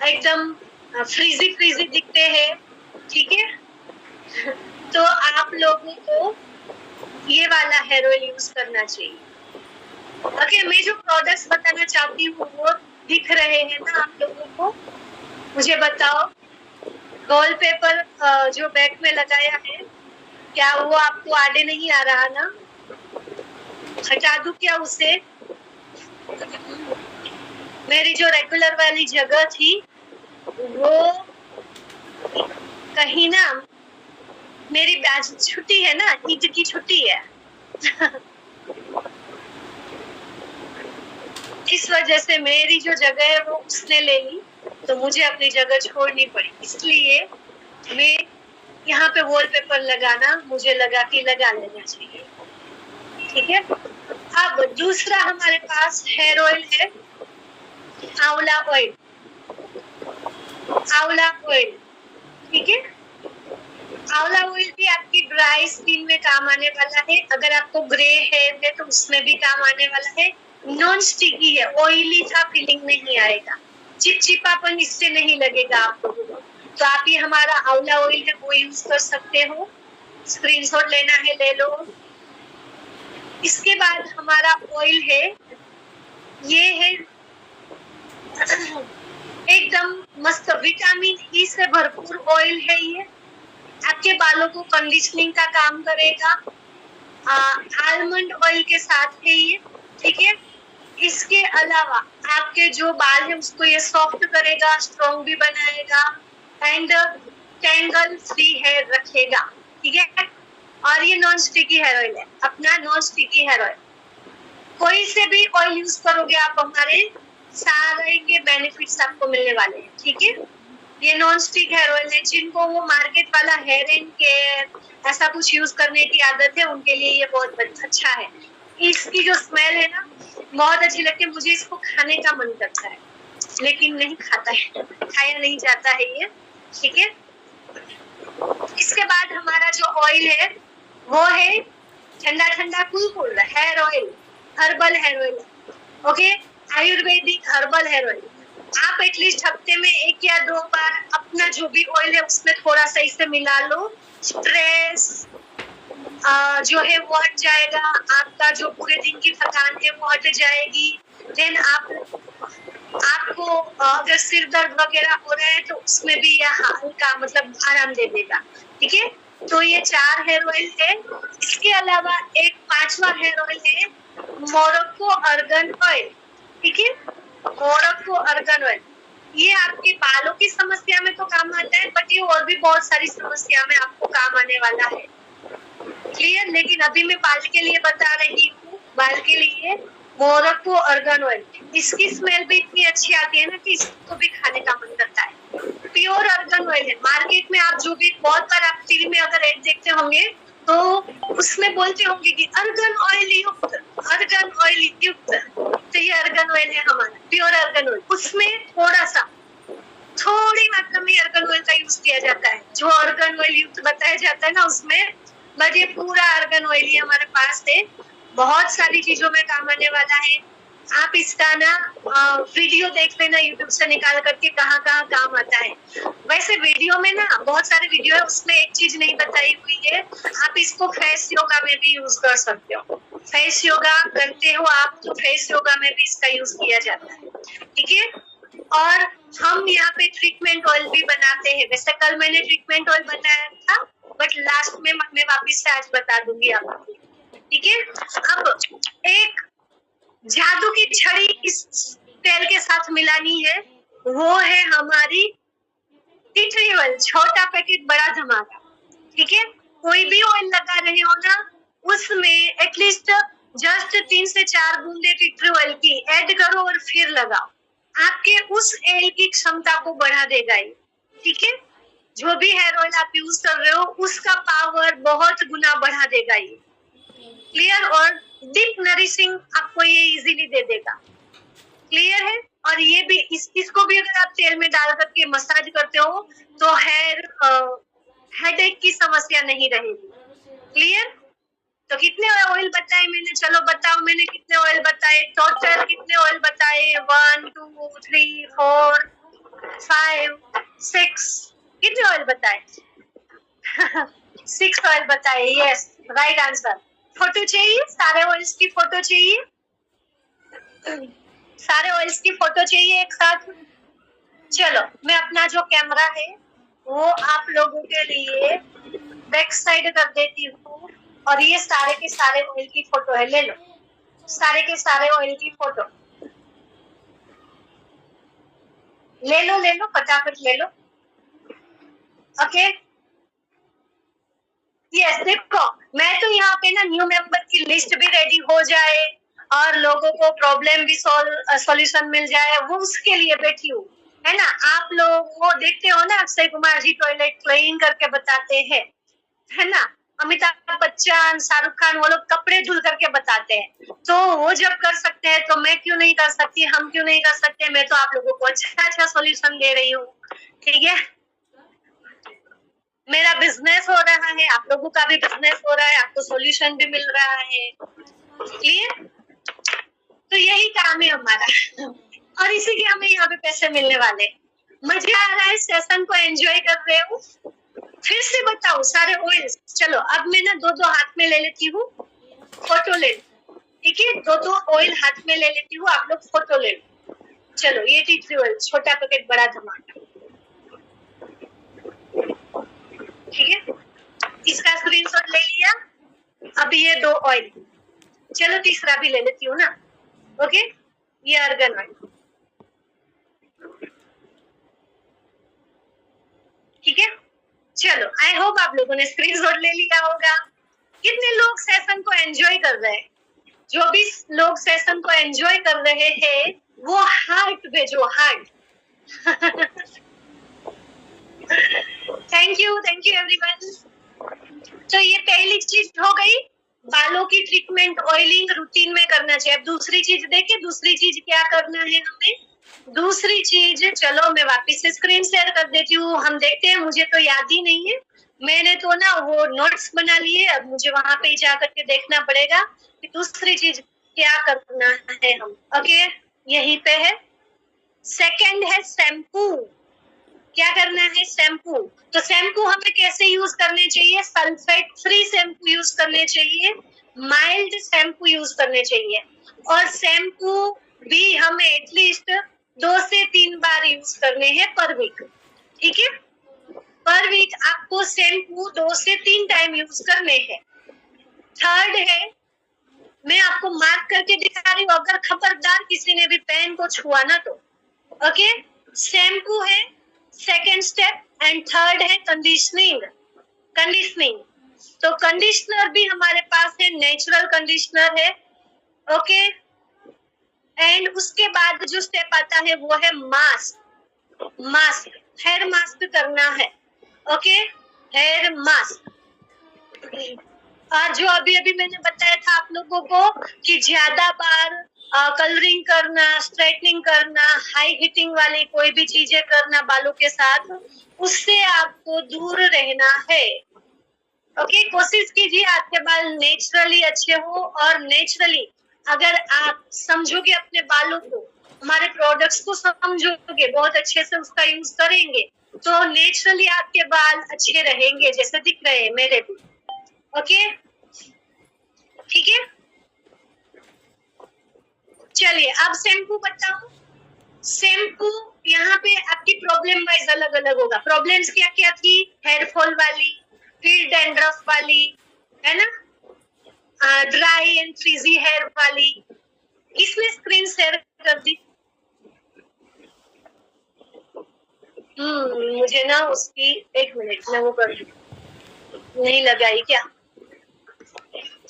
A: एकदम फ्रीजी दिखते हैं, ठीक है। तो आप लोगों को ये वाला हेयर ऑयल यूज करना चाहिए, ओके। मैं जो प्रोडक्ट्स बताना चाहती हूँ वो दिख रहे हैं ना आप लोगों को, मुझे बताओ। वॉलपेपर जो बैक में लगाया है, क्या वो आपको आगे नहीं आ रहा ना, हटा दूं क्या उसे। मेरी जो रेगुलर वाली जगह थी वो कहीं ना, मेरी आज छुट्टी है ना, ईद की छुट्टी है इस वजह से मेरी जो जगह है वो उसने ले ली, तो मुझे अपनी जगह छोड़नी पड़ी। इसलिए मैं यहाँ पे वॉलपेपर लगाना मुझे लगा कि लगा लेना चाहिए, ठीक है। अब दूसरा हमारे पास हेयर ऑयल है आंवला ऑयल, आंवला ऑयल, ठीक है। आंवला ऑयल भी आपकी ड्राई स्किन में काम आने वाला है। अगर आपको ग्रे हेयर है तो उसमें भी काम आने वाला है। नॉन स्टिकी है, ऑयली सा फीलिंग नहीं आएगा, चिपचिपापन इससे नहीं लगेगा आप लोगों को। तो आप ये हमारा आंवला ऑयल है वो यूज कर सकते हो, स्क्रीनशॉट लेना है ले लो। इसके बाद हमारा ऑयल है, ये है एकदम मस्त विटामिन ई से भरपूर ऑयल है। ये आपके बालों को कंडीशनिंग का काम करेगा, आलमंड ऑयल के साथ है ये, ठीक है। इसके अलावा आपके जो बाल है उसको ये सॉफ्ट करेगा, स्ट्रॉन्ग भी बनाएगा एंड टैंगल फ्री हेयर रखेगा, ठीक है। और ये नॉन स्टिकी हेयर ऑयल है, अपना नॉन स्टिकी हेयर ऑयल। कोई से भी ऑयल यूज करोगे आप, हमारे सारे के बेनिफिट्स आपको मिलने वाले हैं, ठीक है। ये नॉन स्टिक हेयर ऑयल है, जिनको वो मार्केट वाला हेयर एंड केयर ऐसा कुछ यूज करने की आदत है उनके लिए ये बहुत अच्छा है। इसकी जो स्मेल है ना बहुत अच्छी लगती है, मुझे इसको खाने का मन करता है लेकिन नहीं खाता है, खाया नहीं जाता है ये, ठीक है। इसके बाद हमारा जो ऑयल है वो है ठंडा ठंडा cool hair oil, herbal hair oil, okay, ayurvedic herbal hair oil. आप एटलीस्ट हफ्ते में 1 या 2 बार अपना जो भी ऑयल है उसमें थोड़ा सा इसे मिला लो। स्ट्रेस जो है वो हट जाएगा, आपका जो पूरे दिन की थकान है वो हट जाएगी। देन आपको अगर सिर दर्द वगैरह हो रहा है तो उसमें भी यह हल्का मतलब आराम दे देगा। ठीक है, तो ये 4 हेयर ऑयल है। इसके अलावा एक 5वां हेयर ऑयल है मोरक्को अर्गन ऑयल। ठीक है, मोरक्को अर्गन ऑयल ये आपके बालों की समस्या में तो काम आता है, बट ये और भी बहुत सारी समस्या में आपको काम आने वाला है। क्लियर, लेकिन अभी मैं बाल के लिए बता रही हूँ, बाल के लिए मोरक्को अर्गन ऑयल। इसकी स्मेल भी इतनी अच्छी आती है ना कि इसको भी खाने का मन करता है। प्योर अर्गन ऑयल है। मार्केट में आप जो भी बहुत बार आप टीवी में अगर एड देखते होंगे तो उसमें बोलते होंगे कि अर्गन ऑयल युक्त, अर्गन ऑयल युक्त। तो ये अर्गन ऑयल है हमारा, प्योर अर्गन ऑयल। उसमें थोड़ी मात्रा में अर्गन ऑयल का यूज किया जाता है, जो अर्गन ऑयल युक्त बताया जाता है ना उसमें, बट ये पूरा अर्गन ऑयल ही हमारे पास है। बहुत सारी चीजों में काम आने वाला है। आप इसका ना वीडियो देख लेना यूट्यूब से निकाल करके कहाँ कहाँ काम आता है। वैसे वीडियो में ना बहुत सारे वीडियो है, उसमें एक चीज नहीं बताई हुई है। आप इसको फेस योगा में भी यूज कर सकते हो। फेस योगा करते हो आप तो फेस योगा में भी इसका यूज किया जाता है। ठीक है, और हम यहाँ पे ट्रीटमेंट ऑयल भी बनाते हैं। वैसे कल मैंने ट्रीटमेंट ऑयल बताया था, बट लास्ट में मैं वापिस से आज बता दूंगी आपको। ठीक है, अब एक जादू की छड़ी इस तेल के साथ मिलानी है, वो है हमारी टी ट्री ऑयल, छोटा पैकेट बड़ा धमाका। ठीक है, कोई भी ऑयल लगा रहे हो ना उसमें एटलीस्ट जस्ट 3 से 4 बूंदे टी ट्री ऑयल की ऐड करो और फिर लगाओ। आपके उस ऑयल की क्षमता को बढ़ा देगा ये। ठीक है, जो भी हेयर ऑयल आप यूज कर रहे हो उसका पावर बहुत गुना बढ़ा देगा ये। क्लियर, और डीप नरिशिंग आपको ये इजीली दे देगा। क्लियर है, और ये भी इसको भी अगर आप तेल में डाल करके मसाज करते हो तो हेडेक की समस्या नहीं रहेगी। क्लियर, तो कितने ऑयल बताए मैंने, चलो बताओ मैंने कितने ऑयल बताए, टोटल कितने ऑयल बताए? 1 2 3 4 5 6 कितने ऑयल बताए? 6 ऑयल बताए। Yes, right answer. फोटो चाहिए, सारे ऑयल्स की फोटो चाहिए, सारे ऑयल्स की फोटो चाहिए एक साथ। चलो मैं अपना जो कैमरा है वो आप लोगों के लिए बैक साइड कर देती हूँ, और ये सारे के सारे ऑयल की फोटो है। ले लो सारे के सारे ऑयल की फोटो, ले लो फटाफट ले लो। ओके, यस, देखो मैं तो यहाँ पे ना न्यू मेंबर की लिस्ट भी रेडी हो जाए और लोगों को प्रॉब्लम भी सॉल्यूशन मिल जाए, वो उसके लिए बैठी हूँ, है ना। आप लोग वो देखते हो ना अक्षय कुमार जी टॉयलेट क्लीन करके बताते हैं, है ना। अमिताभ बच्चन, शाहरुख खान, वो लोग कपड़े धुल करके बताते हैं। तो वो जब कर सकते हैं तो मैं क्यों नहीं कर सकती, हम क्यों नहीं कर सकते। मैं तो आप लोगों को अच्छा अच्छा सॉल्यूशन दे रही हूँ। ठीक है, मेरा बिजनेस हो रहा है, आप लोगों का भी बिजनेस हो रहा है, आपको सॉल्यूशन भी मिल रहा है। क्लियर, तो यही काम है हमारा और इसी के हमें यहाँ पे पैसे मिलने वाले। मजा आ रहा है, सेशन को एंजॉय कर रहे हो। फिर से बताओ सारे ऑयल्स। चलो अब मैं ना 2 हाथ में ले लेती हूँ, फोटो ले लो। ठीक है, 2 ऑयल हाथ में ले लेती हूँ, आप लोग फोटो ले लो। चलो ये टी ट्री ऑयल, छोटा पैकेट बड़ा धमाका। ठीक है, इसका स्क्रीनशॉट ले लिया। अब ये 2 ऑयल, चलो तीसरा भी ले लेती हूँ ना। ओके, ये अर्गन ऑयल। ठीक है, चलो आई होप आप लोगों ने स्क्रीनशॉट ले लिया होगा। कितने लोग सेशन को एंजॉय कर रहे हैं? जो भी लोग सेशन को एंजॉय कर रहे हैं वो हार्ट भेजो, हार्ट। Thank you everyone. तो ये पहली चीज हो गई, बालों की ट्रीटमेंट ऑयलिंग रूटीन में करना चाहिए। अब दूसरी चीज देखिए, दूसरी चीज क्या करना है हमें। दूसरी चीज, चलो मैं वापस से स्क्रीन शेयर कर देती हूँ, हम देखते हैं। मुझे तो याद ही नहीं है, मैंने तो ना वो नोट्स बना लिए, अब मुझे वहां पे जा करके देखना पड़ेगा कि दूसरी चीज क्या करना है हम। ओके, यहीं पे है, सेकंड है शैम्पू। क्या करना है? शैम्पू। तो शैम्पू हमें कैसे यूज करने चाहिए? सल्फेट फ्री शैम्पू यूज करने चाहिए, माइल्ड शैम्पू यूज करने चाहिए, और शैम्पू भी हमें एटलीस्ट 2 से 3 बार यूज करने हैं पर वीक। ठीक है, पर वीक आपको शैम्पू 2 से 3 टाइम यूज करने हैं। थर्ड है, मैं आपको मार्क करके दिखा रही हूँ, अगर खबरदार किसी ने भी पेन को छुआ ना तो। ओके, शैम्पू है सेकेंड स्टेप, एंड थर्ड है कंडीशनिंग। कंडीशनिंग, तो कंडीशनर भी हमारे पास है, नेचुरल कंडीशनर है। ओके, एंड उसके बाद जो स्टेप आता है वो है मास्क। मास्क, हेयर मास्क करना है। Okay, hair mask. और जो अभी अभी मैंने बताया था आप लोगों को कि ज्यादा बार कलरिंग करना, स्ट्रेटनिंग करना, हाई हीटिंग वाली कोई भी चीजें करना बालों के साथ, उससे आपको दूर रहना है। ओके, कोशिश कीजिए आपके बाल नेचुरली अच्छे हो, और नेचुरली अगर आप समझोगे अपने बालों को, हमारे प्रोडक्ट्स को समझोगे, बहुत अच्छे से उसका यूज करेंगे, तो नेचुरली आपके बाल अच्छे रहेंगे जैसे दिख रहे हैं मेरे भी। ओके, ठीक है, चलिए अब शैम्पू बताऊं। शैम्पू यहाँ पे आपकी प्रॉब्लम वाइज अलग अलग होगा। प्रॉब्लम्स क्या क्या थी? हेयर फॉल वाली, फिर डैंड्रफ वाली, है ना, ड्राई एंड फ्रीजी हेयर वाली। इसने स्क्रीन शेयर कर दी। मुझे ना उसकी, एक मिनट मैं वो कर, नहीं लगाई क्या,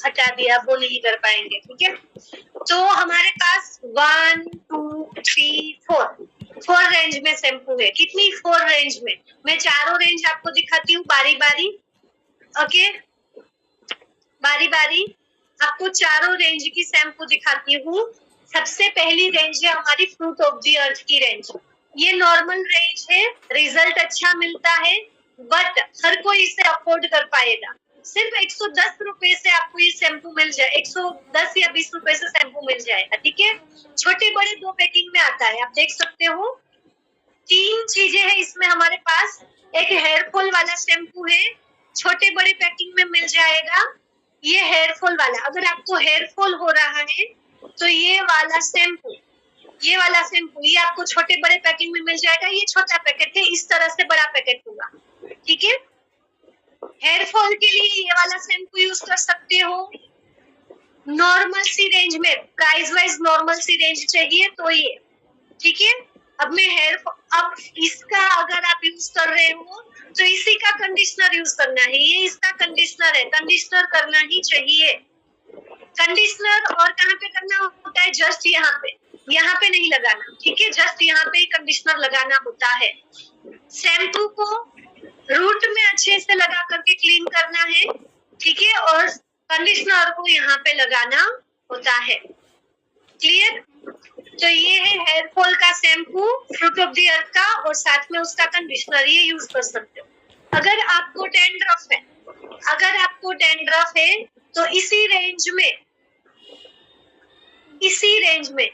A: हटा दिया, वो नहीं कर पाएंगे। ठीक है, तो हमारे पास 1 2 3 4 रेंज में शैम्पू है। कितनी? 4 रेंज में। मैं चारों रेंज आपको दिखाती हूँ बारी बारी। ओके, बारी बारी आपको चारों रेंज की शैम्पू दिखाती हूँ। सबसे पहली रेंज है हमारी फ्रूट ऑफ द अर्थ की रेंज। ये नॉर्मल रेंज है, रिजल्ट अच्छा मिलता है, बट हर कोई इसे अफोर्ड कर पाएगा। सिर्फ 110 रुपए से आपको ये शैम्पू मिल जाए, 110 या 20 रुपए से शैम्पू मिल जाएगा। ठीक है, छोटे बड़े 2 पैकिंग में आता है, आप देख सकते हो। 3 चीजें हैं इसमें हमारे पास। एक हेयर फॉल वाला शैम्पू है, छोटे बड़े पैकिंग में मिल जाएगा। ये हेयर फॉल वाला, अगर आपको हेयर फॉल हो रहा है तो ये वाला शैम्पू, ये वाला शैम्पू, ये आपको छोटे बड़े पैकिंग में मिल जाएगा। ये छोटा पैकेट है, इस तरह से बड़ा पैकेट होगा। ठीक है, हेयर फॉल के लिए ये वाला शैम्पू यूज कर सकते हो। नॉर्मल सी रेंज में, प्राइस वाइज नॉर्मल सी रेंज चाहिए तो ये। ठीक है, अब मैं अब इसका अगर आप यूज कर रहे हो तो इसी का कंडीशनर यूज करना है। ये इसका कंडीशनर है, कंडीशनर करना ही चाहिए। कंडीशनर और कहाँ पे करना होता है? जस्ट यहाँ पे नहीं लगाना। ठीक है, जस्ट यहाँ पे कंडीशनर लगाना होता है। शैम्पू को रूट में अच्छे से लगा करके क्लीन करना है। ठीक है, और कंडीशनर को यहाँ पे लगाना होता है। क्लियर? तो ये है हेयर फॉल का shampoo fruit of the earth का, और साथ में उसका कंडीशनर, ये यूज कर सकते हो। अगर आपको डैंड्रफ है, अगर आपको डैंड्रफ है तो इसी रेंज में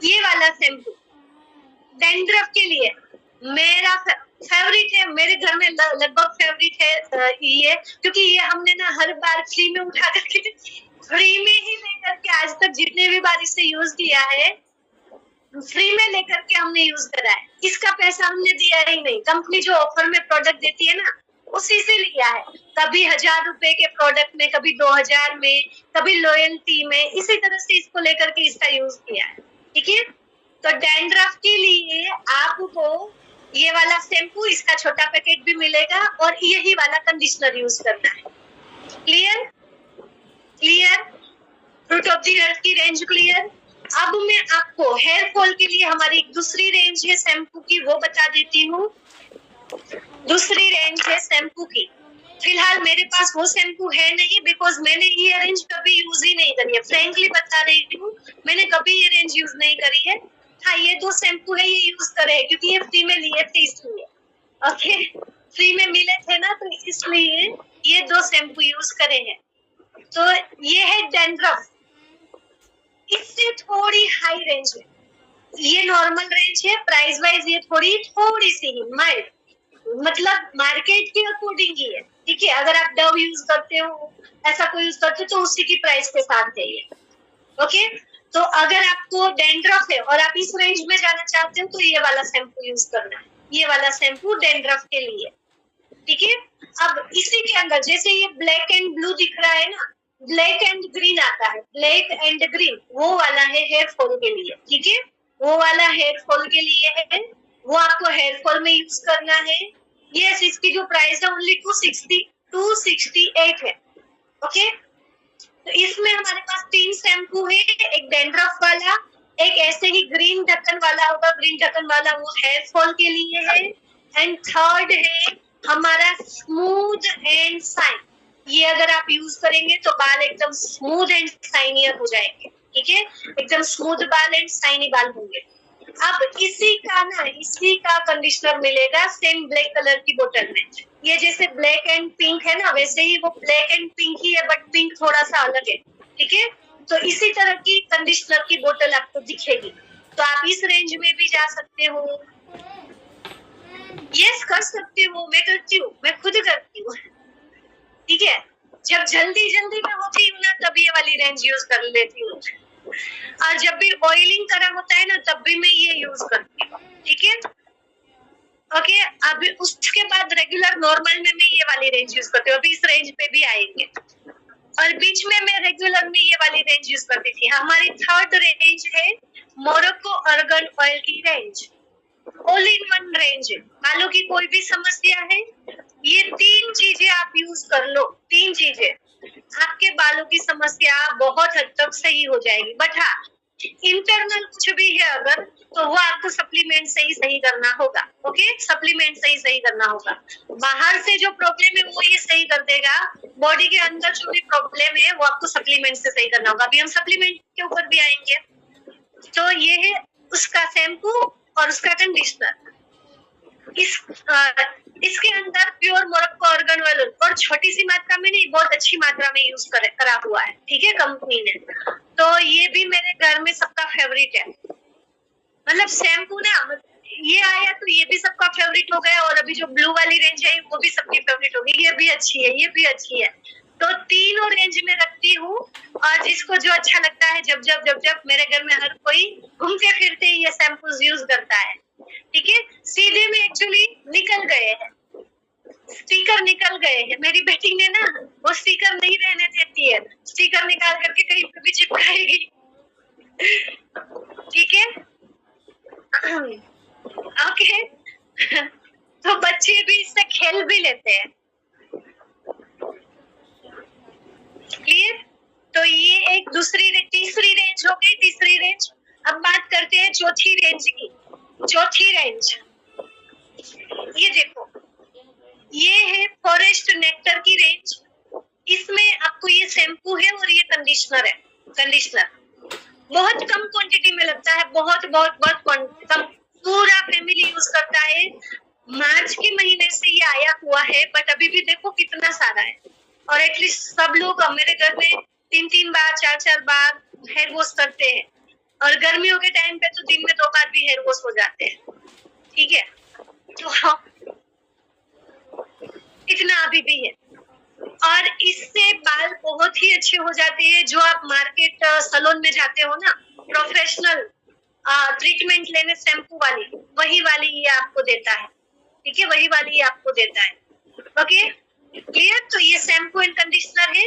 A: ये वाला शैम्पू डैंड्रफ के लिए मेरा फेवरेट है। मेरे घर में लगभग फेवरेट है ये, क्योंकि ये हमने ना हर बार फ्री में उठा करके, फ्री में ही लेकर के, आज तक जितने भी बार इसे यूज किया है फ्री में लेकर के हमने यूज करा है। इसका पैसा हमने दिया ही नहीं। कंपनी जो ऑफर में प्रोडक्ट देती है ना, उसी से लिया है। कभी 1000 रुपए के प्रोडक्ट में, कभी 2000 में, कभी लॉयल्टी में, इसी तरह से इसको लेकर के इसका यूज किया है। ठीक है, तो डैंड्रफ के लिए आपको ये वाला शैम्पू, इसका छोटा पैकेट भी मिलेगा, और यही वाला कंडीशनर यूज करना है। Clear? Clear? Fruit of the earth की रेंज क्लियर? अब मैं आपको हेयर फॉल के लिए हमारी एक दूसरी रेंज है शैम्पू की, वो बता देती हूँ। दूसरी रेंज है शैम्पू की। फिलहाल मेरे पास वो शैम्पू है नहीं, बिकॉज मैंने ये रेंज कभी यूज ही नहीं करी है। फ्रेंकली बता रही हूँ, मैंने कभी ये रेंज यूज नहीं करी है। हाँ, ये 2 शैम्पू है, ये यूज करे, क्योंकि ये फ्री में लिए थे इसलिए। ओके, फ्री में मिले थे ना, तो इसलिए ये 2 शैम्पू यूज करे हैं। तो ये है डैंड्रफ, इससे थोड़ी हाई रेंज है, ये नॉर्मल रेंज है, प्राइस वाइज ये थोड़ी सी ही माइल्ड, मतलब मार्केट के अकॉर्डिंग ही है, ठीक है। अगर आप डव यूज करते हो, ऐसा कोई यूज करते हो, तो उसी की प्राइस के साथ है ये, ओके। तो अगर आपको डैंड्रफ है और आप इस रेंज में जाना चाहते हो, तो ये वाला शैम्पू यूज करना है, ये वाला शैम्पू डैंड्रफ के लिए, ठीक है। अब इसी के अंदर जैसे ये ब्लैक एंड ब्लू दिख रहा है ना, ब्लैक एंड ग्रीन आता है, ब्लैक एंड ग्रीन वो वाला है हेयर फॉल के लिए, ठीक है। वो वाला हेयर फॉल के लिए है, वो आपको हेयर फॉल में यूज करना है। यस, इसकी जो प्राइस है ओनली 268 है, ओके। तो इसमें हमारे पास 3 शैम्पू है, एक डैंड्रफ वाला, एक ऐसे ही ग्रीन ढक्कन वाला होगा, ग्रीन ढक्कन वाला वो हेयर फॉल के लिए है, एंड थर्ड है हमारा स्मूथ एंड शाइन। ये अगर आप यूज करेंगे तो बाल एकदम स्मूथ एंड शाइनियर हो जाएंगे, ठीक है, एकदम स्मूथ बाल एंड शाइनी बाल होंगे। अब इसी का कंडीशनर मिलेगा सेम ब्लैक कलर की बोतल में। ये जैसे ब्लैक एंड पिंक है ना, वैसे ही वो ब्लैक एंड पिंक ही है, बट पिंक थोड़ा सा अलग है, ठीक है। तो इसी तरह की कंडीशनर की बोतल आपको दिखेगी, तो आप इस रेंज में भी जा सकते हो। यस, कर सकते हो, मैं करती हूँ, मैं खुद करती हूँ, ठीक है। जब जल्दी जल्दी में होती हूँ ना, तब ये वाली रेंज यूज कर लेती हूँ, और जब भी ऑयलिंग करा होता है ना, तब भी मैं ये यूज करती हूँ, ठीक है, ओके। अभी उसके बाद रेगुलर नॉर्मल में मैं ये वाली रेंज यूज करती हूँ, अभी इस रेंज पे भी आएंगे। और बीच में मैं रेगुलर में ये वाली रेंज यूज करती थी। हमारी थर्ड रेंज है मोरक्को अर्गन ऑयल की range, all in one range है। बालों की कोई भी समस्या है, ये 3 चीजें आप यूज कर लो, 3 चीजें, आपके बालों की समस्या बहुत हद तक सही हो जाएगी। बट हाँ, इंटरनल कुछ भी है अगर, तो वो आपको सप्लीमेंट से ही सही करना होगा, ओके, सप्लीमेंट से ही सही करना होगा। बाहर से जो प्रॉब्लम है वो ये सही कर देगा, बॉडी के अंदर जो भी प्रॉब्लम है वो आपको सप्लीमेंट से सही करना होगा। अभी हम सप्लीमेंट के ऊपर भी आएंगे। तो ये है उसका शैम्पू और उसका कंडीशनर। इसके अंदर प्योर मोरक्को ऑर्गन ऑयल और छोटी सी मात्रा में नहीं, बहुत अच्छी मात्रा में यूज करा हुआ है, ठीक है, कंपनी ने। तो ये भी मेरे घर में सबका फेवरेट है, मतलब शैम्पू ना, ये आया तो ये भी सबका फेवरेट हो गया, और अभी जो ब्लू वाली रेंज है वो भी सबकी फेवरेट होगी, ये भी अच्छी है, ये भी अच्छी है। तो तीनों रेंज में रखती हूँ, और जिसको जो अच्छा लगता है, जब जब जब जब मेरे घर में हर कोई घूमते फिरते ही ये शैम्पू यूज करता है, ठीक है। सीधे में एक्चुअली निकल गए हैं, स्टिकर निकल गए हैं, मेरी बेटी ने ना वो स्टिकर नहीं रहने देती है, स्टिकर निकाल करके कहीं पे भी चिपकाएगी, ठीक है, ओके। तो बच्चे भी इससे खेल भी लेते हैं, क्लियर। तो ये एक तीसरी रेंज हो गई, तीसरी रेंज। अब बात करते हैं चौथी रेंज की। चौथी रेंज ये देखो, ये है फॉरेस्ट नेक्टर की रेंज। इसमें आपको ये शैम्पू है और ये कंडीशनर है। कंडीशनर बहुत कम क्वांटिटी में लगता है, बहुत बहुत बहुत कम, पूरा फैमिली यूज करता है। मार्च के महीने से ये आया हुआ है, बट अभी भी देखो कितना सारा है, और एटलीस्ट सब लोग मेरे घर में 3-3 बार 4-4 बार हेयर वॉश करते हैं, और गर्मियों के टाइम पे तो दिन में 2 बार भी हेयर वॉश हो जाते हैं, ठीक है। तो इतना अभी भी है, और इससे बाल बहुत ही अच्छे हो जाते हैं। जो आप मार्केट सैलून में जाते हो ना, प्रोफेशनल ट्रीटमेंट लेने शैम्पू वाली, वही वाली ये आपको देता है, ठीक है, वही वाली ये आपको देता है, ओके, क्लियर। तो ये शैम्पू एंड कंडीशनर है।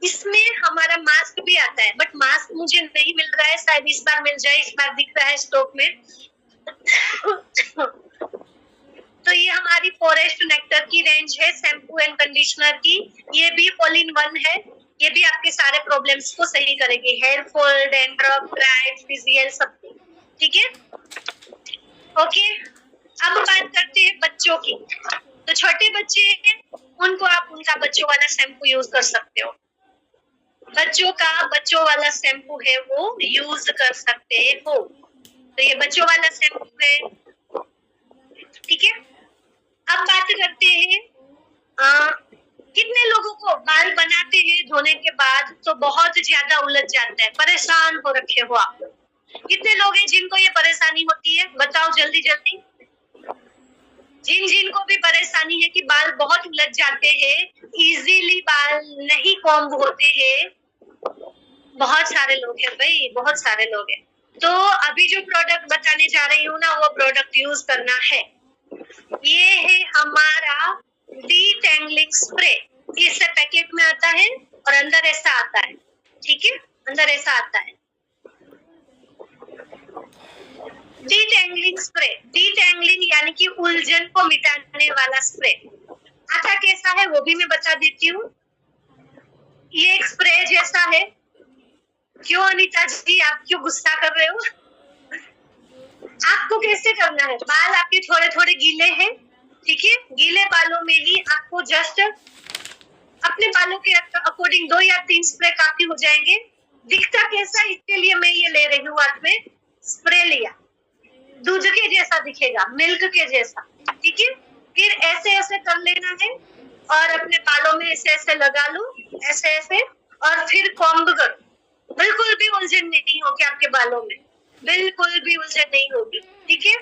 A: इसमें हमारा मास्क भी आता है, बट मास्क मुझे नहीं मिल रहा है, शायद इस बार मिल जाए, इस बार दिख रहा है स्टॉक में। तो ये हमारी फॉरेस्ट नेक्टर की रेंज है शैम्पू एंड कंडीशनर की। ये भी ऑल इन वन है, ये भी आपके सारे प्रॉब्लम्स को सही करेगी, हेयर फॉल, डैंड्रफ, ड्राई, फ्रिजियल, सब, ठीक है, ओके। अब बात करते हैं बच्चों की। तो छोटे बच्चे हैं, उनको आप उनका बच्चों वाला शैम्पू यूज कर सकते हो, बच्चों वाला शैम्पू है वो यूज कर सकते हो। तो ये बच्चों वाला शैम्पू है, ठीक है। अब बात करते हैं कितने लोगों को बाल बनाते हैं धोने के बाद तो बहुत ज्यादा उलझ जाता है, परेशान हो रखे हो आप, कितने लोग हैं जिनको ये परेशानी होती है, बताओ जल्दी जल्दी। जिन को भी परेशानी है कि बाल बहुत उलझ जाते हैं, इजीली बाल नहीं कॉम्ब होते हैं, बहुत सारे लोग हैं भाई, बहुत सारे लोग हैं। तो अभी जो प्रोडक्ट बताने जा रही हूँ ना, वो प्रोडक्ट यूज करना है। ये है हमारा डीटैंगलिंग स्प्रे। इससे पैकेट में आता है और अंदर ऐसा आता है, ठीक है, अंदर ऐसा आता है डीटैंगलिंग स्प्रे। डीटैंगलिंग यानी कि उलझन को मिटाने वाला स्प्रे। आता कैसा है वो भी मैं बता देती हूँ। ये एक स्प्रे जैसा है। क्यों अनीता जी, आप क्यों गुस्सा कर रहे हो? आपको कैसे करना है, बाल आपके थोड़े थोड़े गीले हैं, ठीक है, गीले बालों में ही आपको जस्ट अपने बालों के अकॉर्डिंग 2 या 3 स्प्रे काफी हो जाएंगे। दिखता कैसा, इसके लिए मैं ये ले रही हूँ, हाथ में स्प्रे लिया, दूध के जैसा दिखेगा, मिल्क के जैसा, ठीक है। फिर ऐसे ऐसे कर लेना है और अपने बालों में ऐसे ऐसे लगा लो, ऐसे ऐसे, और फिर कॉम्ब करो। बिल्कुल भी उलझन नहीं होगी आपके बालों में, बिल्कुल भी उलझन नहीं होगी, ठीक है।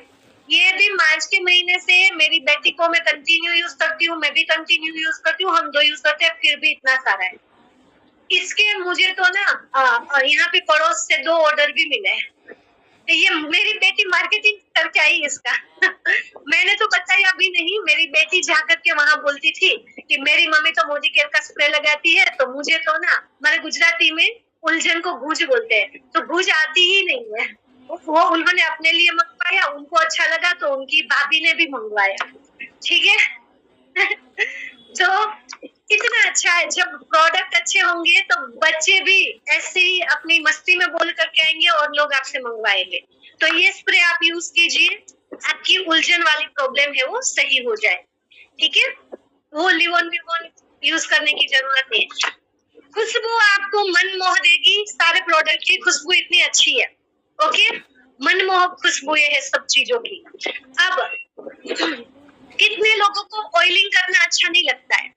A: ये भी मार्च के महीने से मेरी बेटी को मैं कंटिन्यू यूज करती हूँ, मैं भी कंटिन्यू यूज करती हूँ, हम 2 यूज करते हैं, फिर भी इतना सारा है। इसके मुझे तो ना यहाँ पे पड़ोस से 2 ऑर्डर भी मिले हैं। ये मेरी बेटी मार्केटिंग करके आई इसका मैंने तो बताया अभी नहीं। मेरी बेटी जाकर के वहां बोलती थी कि मेरी मम्मी तो मोदी केयर का स्प्रे लगाती है, तो मुझे तो ना, हमारे गुजराती में उलझन को भूज बोलते हैं, तो भूज आती ही नहीं है। वो उन्होंने अपने लिए मंगवाया, उनको अच्छा लगा तो उनकी भाभी ने भी मंगवाया, ठीक है तो इतना अच्छा है। जब प्रोडक्ट अच्छे होंगे तो बच्चे भी ऐसे ही अपनी मस्ती में बोल करके आएंगे और लोग आपसे मंगवाएंगे। तो ये स्प्रे आप यूज कीजिए, आपकी उलझन वाली प्रॉब्लम है वो सही हो जाए, ठीक है। वो लिवोन विवोन यूज करने की जरूरत नहीं है। खुशबू आपको मन मोह देगी, सारे प्रोडक्ट की खुशबू इतनी अच्छी है, ओके, मनमोहक खुशबू ये है सब चीजों की। अब कितने लोगों को ऑयलिंग करना अच्छा नहीं लगता है,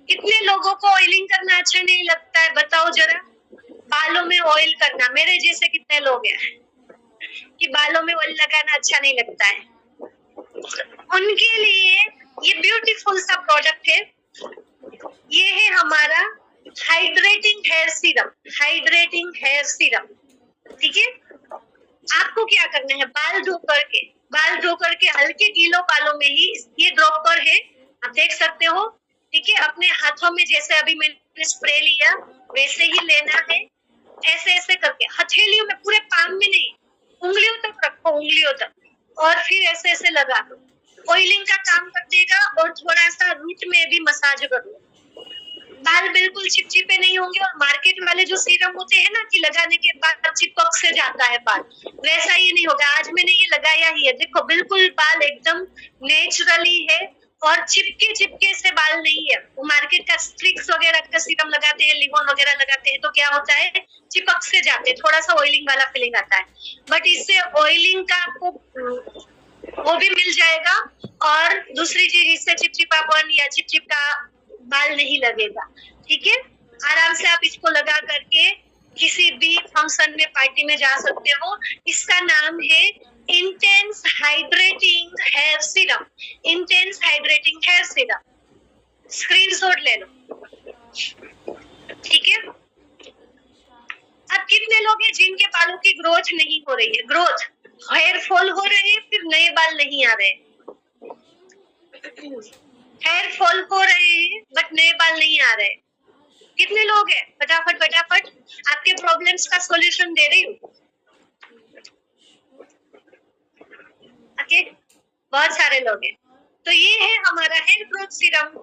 A: कितने लोगों को ऑयलिंग करना अच्छा नहीं लगता है, बताओ जरा। बालों में ऑयल करना, मेरे जैसे कितने लोग हैं कि बालों में ऑयल लगाना अच्छा नहीं लगता है, उनके लिए ये ब्यूटीफुल सा प्रोडक्ट है। ये है हमारा hydrating hair serum, hydrating hair serum, ठीक है। आपको क्या करना है, बाल धो करके हल्के गीलो बालों में ही ये ड्रॉपर है, आप देख सकते हो, ठीक है। अपने हाथों में जैसे अभी मैंने स्प्रे लिया वैसे ही लेना है, ऐसे ऐसे करके हथेलियों में, पूरे पाम में नहीं, उंगलियों तक रखो, उंगलियों तक, और फिर ऐसे ऐसे लगा दो। ऑयलिंग का काम कर देगा और थोड़ा सा रूट में भी मसाज कर लो, बाल बिल्कुल चिपचिपे नहीं होंगे। और मार्केट वाले जो सीरम होते हैं ना कि लगाने के बाद चिपक से जाता है बाल, वैसा ये नहीं होगा। आज मैंने ये लगाया ही है, देखो बिल्कुल बाल एकदम नेचुरली है और चिपके चिपके से बाल नहीं है। वो मार्केट का स्ट्रिक्स वगैरह का सीरम लगाते हैं, लिवोन वगैरह लगाते हैं, तो क्या होता है, चिपक से जाते हैं, थोड़ा सा ऑयलिंग वाला फीलिंग आता है। बट इससे ऑयलिंग का आपको वो भी मिल जाएगा, और दूसरी चीज इससे चिपचिपापन या चिपचिपका बाल नहीं लगेगा, ठीक है। आराम से आप इसको लगा करके किसी भी फंक्शन में, पार्टी में जा सकते हो। इसका नाम है intense hydrating hair serum, intense hydrating hair serum, screenshot ले लो, ठीक है। अब कितने लोग हैं जिनके बालों की ग्रोथ नहीं हो रही है, ग्रोथ, हेयर फॉल हो रहे हैं, फिर नए बाल नहीं आ रहे, हेयर फॉल हो रहे हैं बट नए बाल नहीं आ रहे, कितने लोग हैं? फटाफट फटाफट आपके प्रॉब्लम्स का सॉल्यूशन दे रही हूँ, ओके, बहुत सारे लोग हैं। तो ये है हमारा हेयर ग्रोथ सीरम,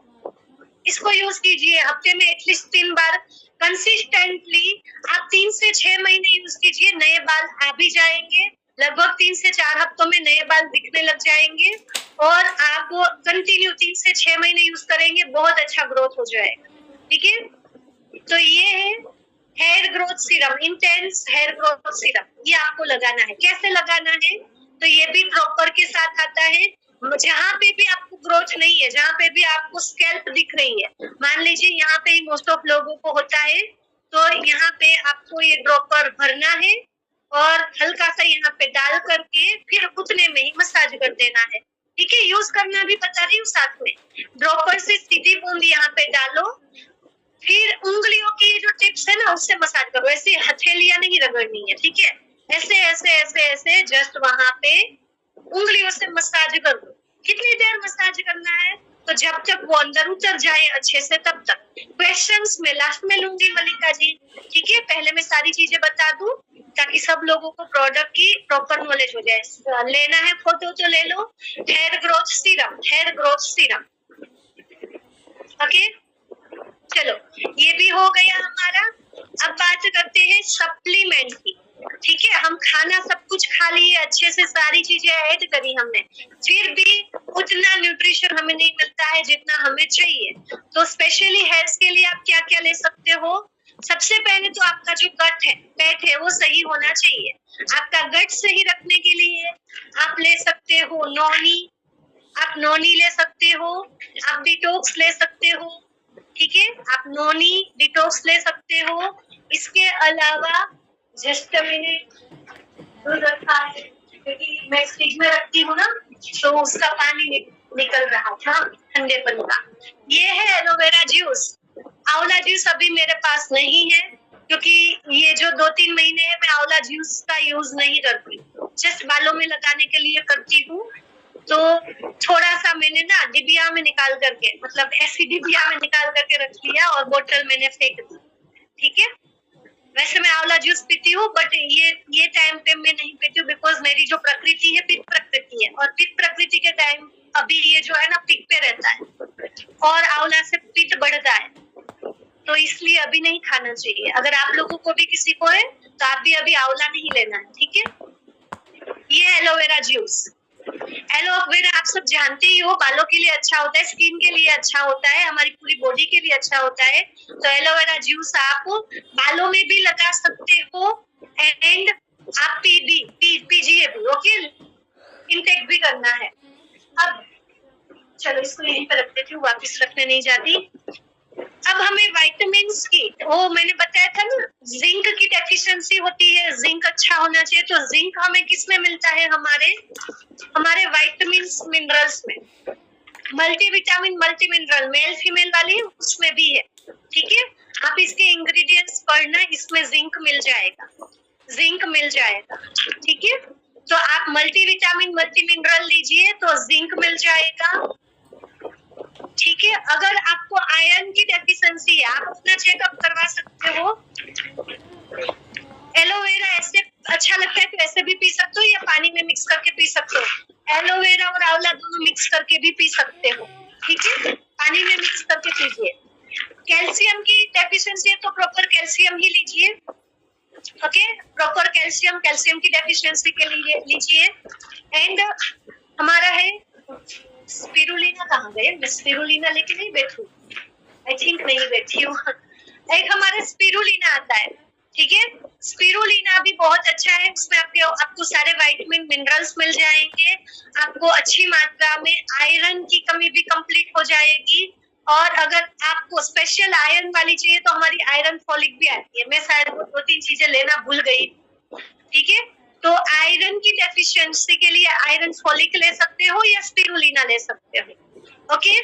A: इसको यूज कीजिए हफ्ते में एटलीस्ट 3 बार कंसिस्टेंटली। आप 3 से 6 महीने यूज कीजिए, नए बाल आ भी जाएंगे, लगभग 3 से 4 हफ्तों में नए बाल दिखने लग जाएंगे, और आप कंटिन्यू 3 से 6 महीने यूज करेंगे, बहुत अच्छा ग्रोथ हो जाएगा, ठीक है। तो ये है hair growth serum, intense hair growth serum, ये आपको लगाना है। कैसे लगाना है, तो ये भी ड्रॉपर के साथ आता है। जहाँ पे भी आपको ग्रोथ नहीं है, जहाँ पे भी आपको स्कैल्प दिख रही है, मान लीजिए यहाँ पे ही मोस्ट ऑफ लोगों को होता है, तो यहाँ पे आपको ये ड्रॉपर भरना है और हल्का सा यहाँ पे डाल करके फिर उतने में ही मसाज कर देना है। ठीक है, यूज करना भी बता रही हूँ साथ में। ड्रॉपर से सीधी बूंद यहाँ पे डालो, फिर उंगलियों की जो टिप्स है ना उससे मसाज करो, ऐसे हथेलियां नहीं रगड़नी है। ठीक है, ऐसे ऐसे ऐसे ऐसे जस्ट वहां पे उंगलियों से मसाज करो। कितनी देर मसाज करना है? तो जब तक वो अंदर उतर जाए अच्छे से तब तक। क्वेश्चंस में लास्ट में लूंगी मलिका जी। ठीक है, पहले मैं सारी चीजें बता दूं ताकि सब लोगों को प्रोडक्ट की प्रॉपर नॉलेज हो जाए। लेना है फोटो तो ले लो। Hair growth serum, hair growth serum. Okay, चलो ये भी हो गया हमारा। अब बात करते हैं सप्लीमेंट की। ठीक है, हम खाना सब कुछ खा लिए अच्छे से, सारी चीजें ऐड करी हमने, फिर भी उतना न्यूट्रिशन हमें नहीं मिलता है जितना हमें चाहिए। तो स्पेशली हेल्थ के लिए आप क्या क्या ले सकते हो? सबसे पहले तो आपका जो गट है, पेट है, वो सही होना चाहिए। आपका गट सही रखने के लिए आप ले सकते हो नोनी, आप नोनी ले सकते हो, आप डिटॉक्स ले सकते हो। ठीक है, आप नोनी डिटॉक्स ले सकते हो। इसके अलावा जस्ट मिनट दूध रखा है क्योंकि मैं फ्रिज में रखती हूँ ना, तो उसका पानी निकल रहा था ठंडेपन का। ये है एलोवेरा जूस। आंवला जूस अभी मेरे पास नहीं है क्योंकि ये जो 2-3 महीने है मैं आंवला जूस का यूज नहीं करती, जस्ट बालों में लगाने के लिए करती हूँ। तो थोड़ा सा मैंने ना डिबिया में निकाल करके, मतलब ऐसी डिबिया में निकाल करके रख लिया और बोतल मैंने फेंक दी। ठीक है, वैसे मैं आंवला जूस पीती हूँ बट ये टाइम पे मैं नहीं पीती हूँ बिकॉज मेरी जो प्रकृति है पित्त प्रकृति है, और पित्त प्रकृति के टाइम अभी ये जो है ना पिक पे रहता है और आंवला से पित्त बढ़ता है, तो इसलिए अभी नहीं खाना चाहिए। अगर आप लोगों को भी किसी को है तो आप भी अभी आंवला नहीं लेना है। ठीक है, ये एलोवेरा जूस। एलोवेरा आप सब जानते ही हो, बालों के लिए अच्छा होता है, स्किन के लिए अच्छा होता है, हमारी पूरी बॉडी के लिए अच्छा होता है। तो एलोवेरा जूस आप बालों में भी लगा सकते हो एंड आप पीजिए भी। ओके, इनटेक भी करना है। अब चलो इसको यहीं पर रख देती हूँ, वापस रखने नहीं जाती। अब हमें वाइटामिन्स की, वो मैंने बताया था ना, जिंक की डेफिशिएंसी होती है, जिंक अच्छा होना चाहिए। तो जिंक हमें किसमें मिलता है? हमारे वाइटामिन्स मिनरल्स में। Multivitamin multi mineral male female वाली उसमें भी है। ठीक है, आप इसके इंग्रेडिएंट्स पढ़ना, इसमें जिंक मिल जाएगा, जिंक मिल जाएगा। ठीक है, तो आप मल्टीविटामिन मल्टी मिनरल लीजिए तो जिंक मिल जाएगा। ठीक है, अगर आपको आयरन की डेफिशिएंसी है आप अपना चेकअप करवा सकते हो। एलोवेरा ऐसे अच्छा लगता है तो ऐसे भी पी सकते हो या पानी में मिक्स करके पी सकते हो। एलोवेरा और आंवला दोनों मिक्स करके भी पी सकते हो। ठीक है, पानी में मिक्स करके पीजिए। कैल्शियम की डेफिशिएंसी है तो प्रॉपर कैल्शियम ही लीजिए। ओके, प्रॉपर कैल्शियम, कैल्शियम की डेफिशिएंसी के लिए लीजिए। एंड हमारा है स्पिरुलिना, कहाँ गए? मैं स्पिरुलिना लेके नहीं बैठू, आई थिंक नहीं बैठी हूँ। एक हमारा स्पिरुलिना आता है। ठीक है, स्पिरुलिना भी बहुत अच्छा है, उसमें आपको सारे विटामिन मिनरल्स मिल जाएंगे, आपको अच्छी मात्रा में आयरन की कमी भी कंप्लीट हो जाएगी। और अगर आपको स्पेशल आयरन वाली चाहिए तो हमारी आयरन फॉलिक भी आती है, मैं शायद वो 2-3 चीजें लेना भूल गई। ठीक है, तो आयरन की डेफिशिएंसी के लिए आयरन फॉलिक ले सकते हो या स्पिरुलिना ले सकते हो। ओके,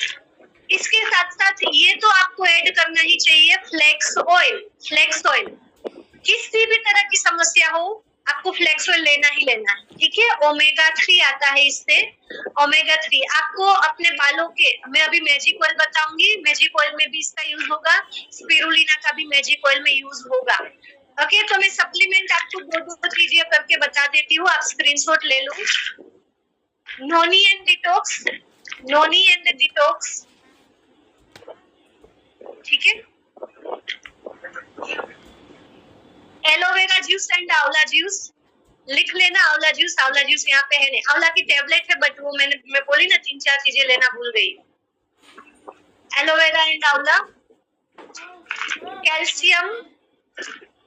A: इसके साथ साथ ये तो आपको ऐड करना ही चाहिए फ्लेक्स ऑयल। फ्लेक्स ऑयल किसी भी तरह की समस्या हो आपको फ्लेक्स ऑयल लेना ही लेना है। ठीक है, ओमेगा 3 आता है इससे। ओमेगा 3 आपको अपने बालों के, मैं अभी मैजिक ऑयल बताऊंगी, मैजिक ऑयल में भी इसका यूज होगा, स्पिरुलिना का भी मैजिक ऑयल में यूज होगा। ओके, तो मैं सप्लीमेंट आपको दो चीजें करके बता देती हूँ, आप स्क्रीनशॉट ले लो। Noni and detox, noni and detox. ठीक है, aloe vera juice and amla juice लिख लेना। आंवला जूस यहाँ पे है नहीं, आंवला की टेबलेट है बट वो मैं बोली ना 3-4 चीजें लेना भूल गई। एलोवेरा एंड आंवला, calcium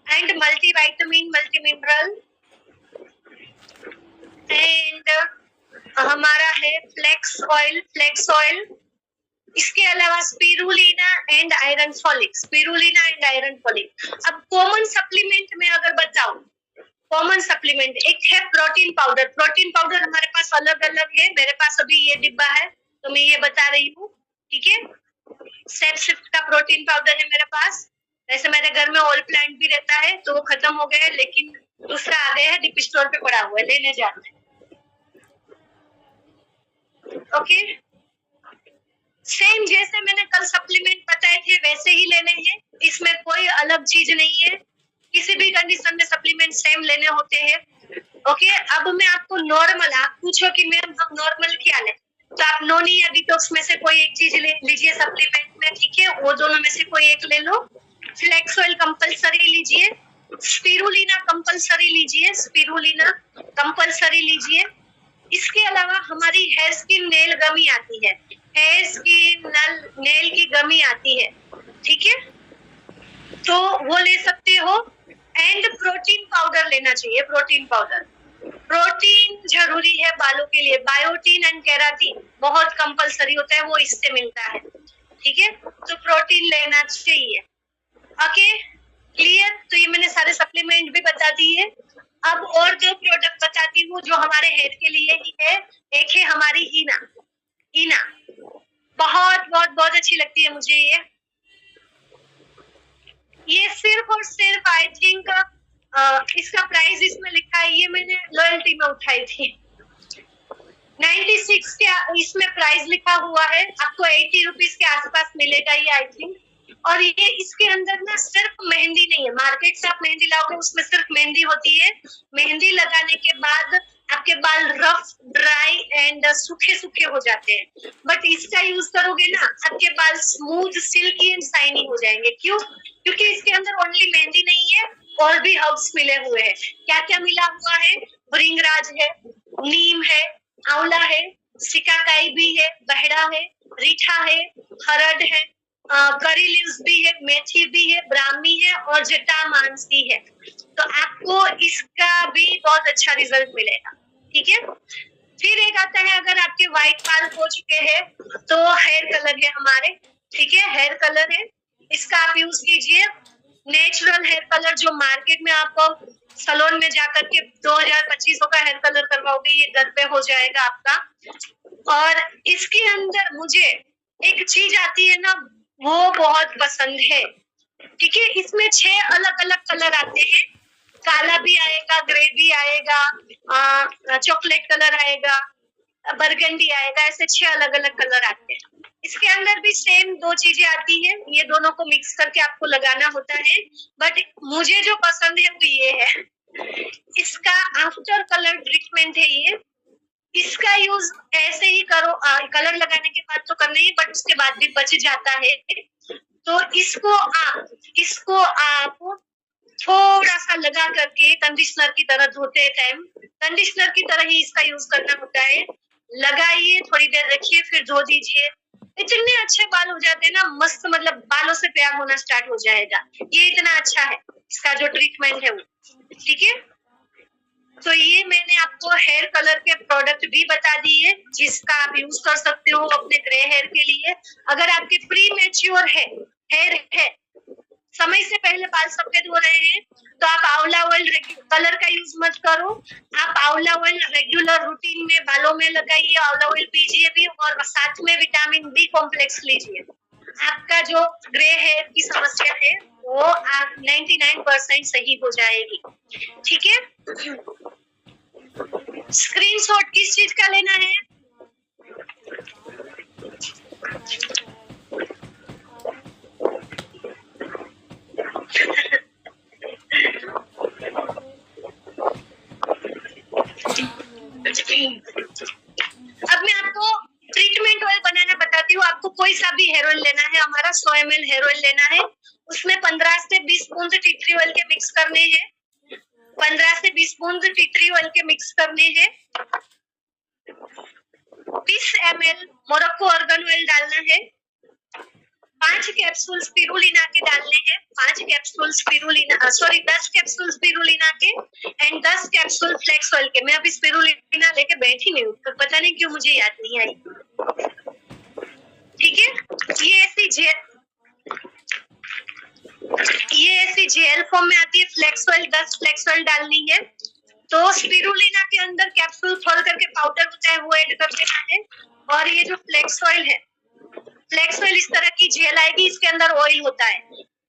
A: and multivitamin multi mineral and हमारा है फ्लेक्स ऑयल, फ्लेक्स ऑयल। इसके अलावा spirulina and iron folic, spirulina and iron folic. अब कॉमन सप्लीमेंट में अगर बताऊं, कॉमन सप्लीमेंट। एक है प्रोटीन पाउडर। प्रोटीन पाउडर हमारे पास अलग अलग है, मेरे पास अभी ये डिब्बा है तो मैं ये बता रही हूँ, ठीक है। सेप शिफ्ट का प्रोटीन पाउडर है मेरे पास। वैसे मेरे घर में ऑल प्लांट भी रहता है तो वो खत्म हो गया है, लेकिन दूसरा आ गया है, डिप स्टोर पे पड़ा हुआ है, लेने जाना है। ओके, सेम जैसे मैंने कल सप्लीमेंट बताए थे वैसे ही लेने हैं, इसमें कोई अलग चीज नहीं है। किसी भी कंडीशन में सप्लीमेंट सेम लेने होते हैं। ओके, अब मैं आपको नॉर्मल, आप पूछो कि मैम हम नॉर्मल क्या लें, तो आप नोनी या डिटॉक्स में से कोई एक चीज ले लीजिए सप्लीमेंट में, ठीक है। वो दोनों में से कोई एक ले लो। फ्लेक्स ऑयल कंपलसरी लीजिए, स्पिरुलिना कंपलसरी लीजिए, स्पिरुलिना कंपलसरी लीजिए। इसके अलावा हमारी हेयर स्किन नेल गमी आती है, हेयर स्किन नेल की गमी आती है, ठीक है, तो वो ले सकते हो। एंड प्रोटीन पाउडर लेना चाहिए, प्रोटीन पाउडर। प्रोटीन जरूरी है बालों के लिए, बायोटीन एंड केराटिन बहुत कंपलसरी होता है, वो इससे मिलता है, ठीक है, तो प्रोटीन लेना चाहिए। Okay, clear. तो ये मैंने सारे सप्लीमेंट भी बता दिए। अब और दो प्रोडक्ट बताती हूँ जो हमारे हेयर के लिए ही है। एक है हमारी हीना, हीना बहुत बहुत बहुत अच्छी लगती है मुझे ये सिर्फ और सिर्फ आई थिंक इसका प्राइस इसमें लिखा है, ये मैंने लॉयल्टी में उठाई थी, 96 के इसमें प्राइस लिखा हुआ है, आपको 80 रुपीज के आसपास मिलेगा ये आई थिंक। और ये इसके अंदर ना सिर्फ मेहंदी नहीं है, मार्केट से आप मेहंदी लाओगे उसमें सिर्फ मेहंदी होती है। मेहंदी लगाने के बाद आपके बाल रफ, ड्राई एंड सूखे सूखे हो जाते हैं, बट इसका यूज करोगे ना आपके बाल स्मूथ, सिल्की एंड शाइनी हो जाएंगे। क्यों? क्योंकि इसके अंदर ओनली मेहंदी नहीं है, और भी हर्ब्स मिले हुए हैं। क्या क्या मिला हुआ है? भृंगराज है, नीम है, आंवला है, सिकाकाई भी है, बहड़ा है, रीठा है, हरड़ है, करी लीव्स भी है, मेथी भी है, ब्राह्मी है और जटामांसी है। तो आपको इसका भी बहुत अच्छा रिजल्ट मिलेगा, ठीक है। फिर एक आता है, अगर आपके व्हाइट बाल हो चुके हैं तो हेयर कलर है हमारे, ठीक है, हेयर कलर है, इसका आप यूज कीजिए। नेचुरल हेयर कलर जो मार्केट में आपको सलोन में जाकर के 2000-2500 का हेयर कलर करवाओगे, ये घर पे हो जाएगा आपका। और इसके अंदर मुझे एक चीज आती है ना, वो बहुत पसंद है, ठीक है। इसमें 6 अलग अलग कलर आते हैं, काला भी आएगा, ग्रे भी आएगा, चॉकलेट कलर आएगा, बरगंडी आएगा, ऐसे 6 अलग अलग कलर आते हैं। इसके अंदर भी सेम 2 चीजें आती है, ये दोनों को मिक्स करके आपको लगाना होता है, बट मुझे जो पसंद है वो ये है, इसका आफ्टर कलर ट्रीटमेंट है ये। इसका यूज ऐसे ही करो, कलर लगाने के बाद तो करना ही, बट उसके बाद भी बच जाता है, तो इसको आप थोड़ा सा लगा करके कंडीशनर की तरह धोते टाइम, कंडीशनर की तरह ही इसका यूज करना होता है। लगाइए, थोड़ी देर रखिए, फिर धो दीजिए, इतने अच्छे बाल हो जाते हैं ना, मस्त, मतलब बालों से प्यार होना स्टार्ट हो जाएगा। ये इतना अच्छा है इसका जो ट्रीटमेंट है वो, ठीक है। तो ये मैंने आपको हेयर कलर के प्रोडक्ट भी बता दिए जिसका आप यूज कर सकते हो अपने ग्रे हेयर के लिए। अगर आपके प्री मैच्योर हेयर है, समय से पहले बाल सफेद हो रहे हैं, तो आप आंवला ऑयल कलर का यूज मत करो, आप आंवला ऑयल रेगुलर रूटीन में बालों में लगाइए, आंवला ऑयल पीजिए भी, और साथ में विटामिन बी कॉम्प्लेक्स लीजिए। आपका जो ग्रे हेयर की समस्या है वो 99% सही हो जाएगी, ठीक है। स्क्रीनशॉट किस चीज का लेना है? अब मैं आपको ट्रीटमेंट ऑयल बनाना बताती हूँ। आपको कोई सा भी हेयर ऑयल लेना है, हमारा 100 ml हेयर ऑयल लेना है, उसमें 15 से 20 बूंद टी ट्री ऑयल के मिक्स करने हैं, 15 से 20 बूंद टी ट्री ऑयल के मिक्स करने हैं। 20 ml मोरक्को ऑर्गन ऑयल डालना है, 5 कैप्सूल स्पिरुलिना के डालने हैं, 5 capsule spirulina, sorry 10 capsule spirulina के एंड 10 कैप्सूल फ्लेक्स ऑयल के। मैं अभी स्पिरुलिना लेके बैठी नहीं हूँ, तो पता नहीं क्यों मुझे याद नहीं आई, ठीक है। ये ऐसी जेल फॉर्म में आती है। फ्लेक्स ऑयल 10 फ्लेक्स ऑयल डालनी है, तो स्पिरुलिना के अंदर कैप्सूल खोल करके पाउडर होता है वो ऐड कर देना है। और ये जो फ्लेक्स ऑयल है, फ्लेक्स ऑयल इस तरह की जेल आएगी, इसके अंदर ऑयल होता है,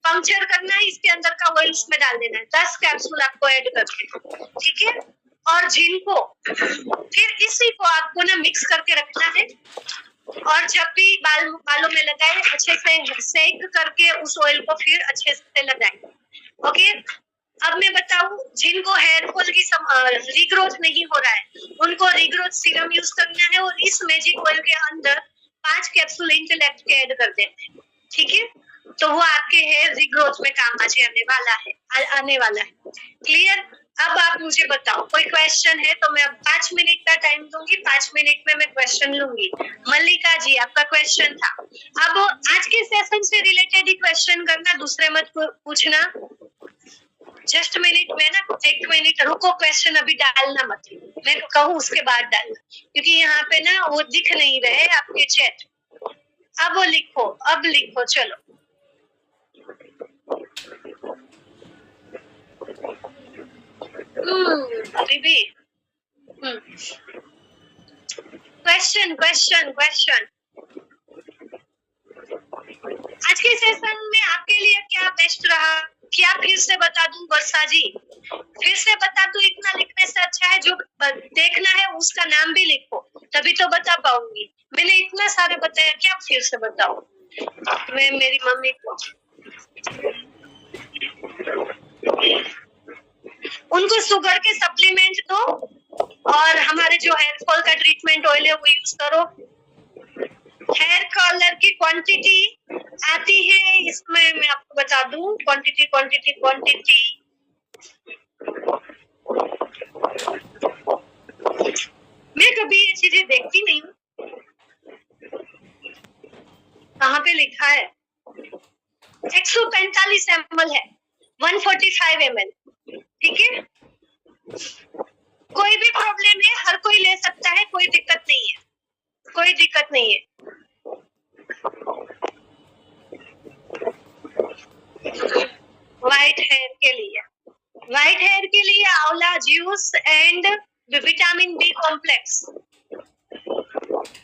A: पंक्चर करना है, इसके अंदर का ऑयल उसमें डाल देना है, 10 कैप्सूल आपको ऐड करके, ठीक है। और जिनको फिर इसी को आपको ना मिक्स करके रखना है, और जब भी बालों में लगाए अच्छे से सेक करके उस ऑयल को फिर अच्छे से लगाए। ओके, अब मैं बताऊं, जिनको हेयर फॉल की रीग्रोथ नहीं हो रहा है उनको रीग्रोथ सीरम यूज करना है, और इस मैजिक ऑयल के अंदर 5 कैप्सूल इंटेलेक्ट के ऐड कर देते हैं, ठीक है। तो वो आपके हेयर रीग्रोथ में काम आने वाला है। क्लियर? अब आप मुझे बताओ, कोई क्वेश्चन है तो मैं अब 5 मिनट का टाइम दूंगी, 5 मिनट में मैं क्वेश्चन लूंगी। मल्लिका जी, आपका क्वेश्चन था। अब आज के सेशन से रिलेटेड ही क्वेश्चन करना, दूसरे मत पूछना। जस्ट मिनट में ना, 1 मिनट रुको, क्वेश्चन अभी डालना मत, मैं कहूँ उसके बाद डालना, क्योंकि यहाँ पे ना वो दिख नहीं रहे आपके चैट। अब वो लिखो, अब लिखो, चलो। बीबी, क्वेश्चन क्वेश्चन क्वेश्चन। आज के सेशन में आपके लिए क्या बेस्ट रहा? क्या फिर से बता दूं वर्षा जी? फिर से बता दूं? इतना लिखने से अच्छा है जो देखना है उसका नाम भी लिखो, तभी तो बता पाऊंगी। मैंने इतना सारे बताया, क्या फिर से बताओ? मैं मेरी मम्मी को, उनको शुगर के सप्लीमेंट दो, और हमारे जो हेयर फॉल का ट्रीटमेंट ऑयल है वो यूज करो। हेयर कलर की क्वांटिटी आती है इसमें, मैं आपको बता दूं, क्वांटिटी क्वांटिटी क्वांटिटी। मैं कभी ये चीजें देखती नहीं हूँ, कहाँ पे लिखा है? 145 ml है, 145 ml, ठीक है। कोई भी प्रॉब्लम है हर कोई ले सकता है, कोई दिक्कत नहीं है, कोई दिक्कत नहीं है। व्हाइट हेयर के लिए amla juice and vitamin B complex.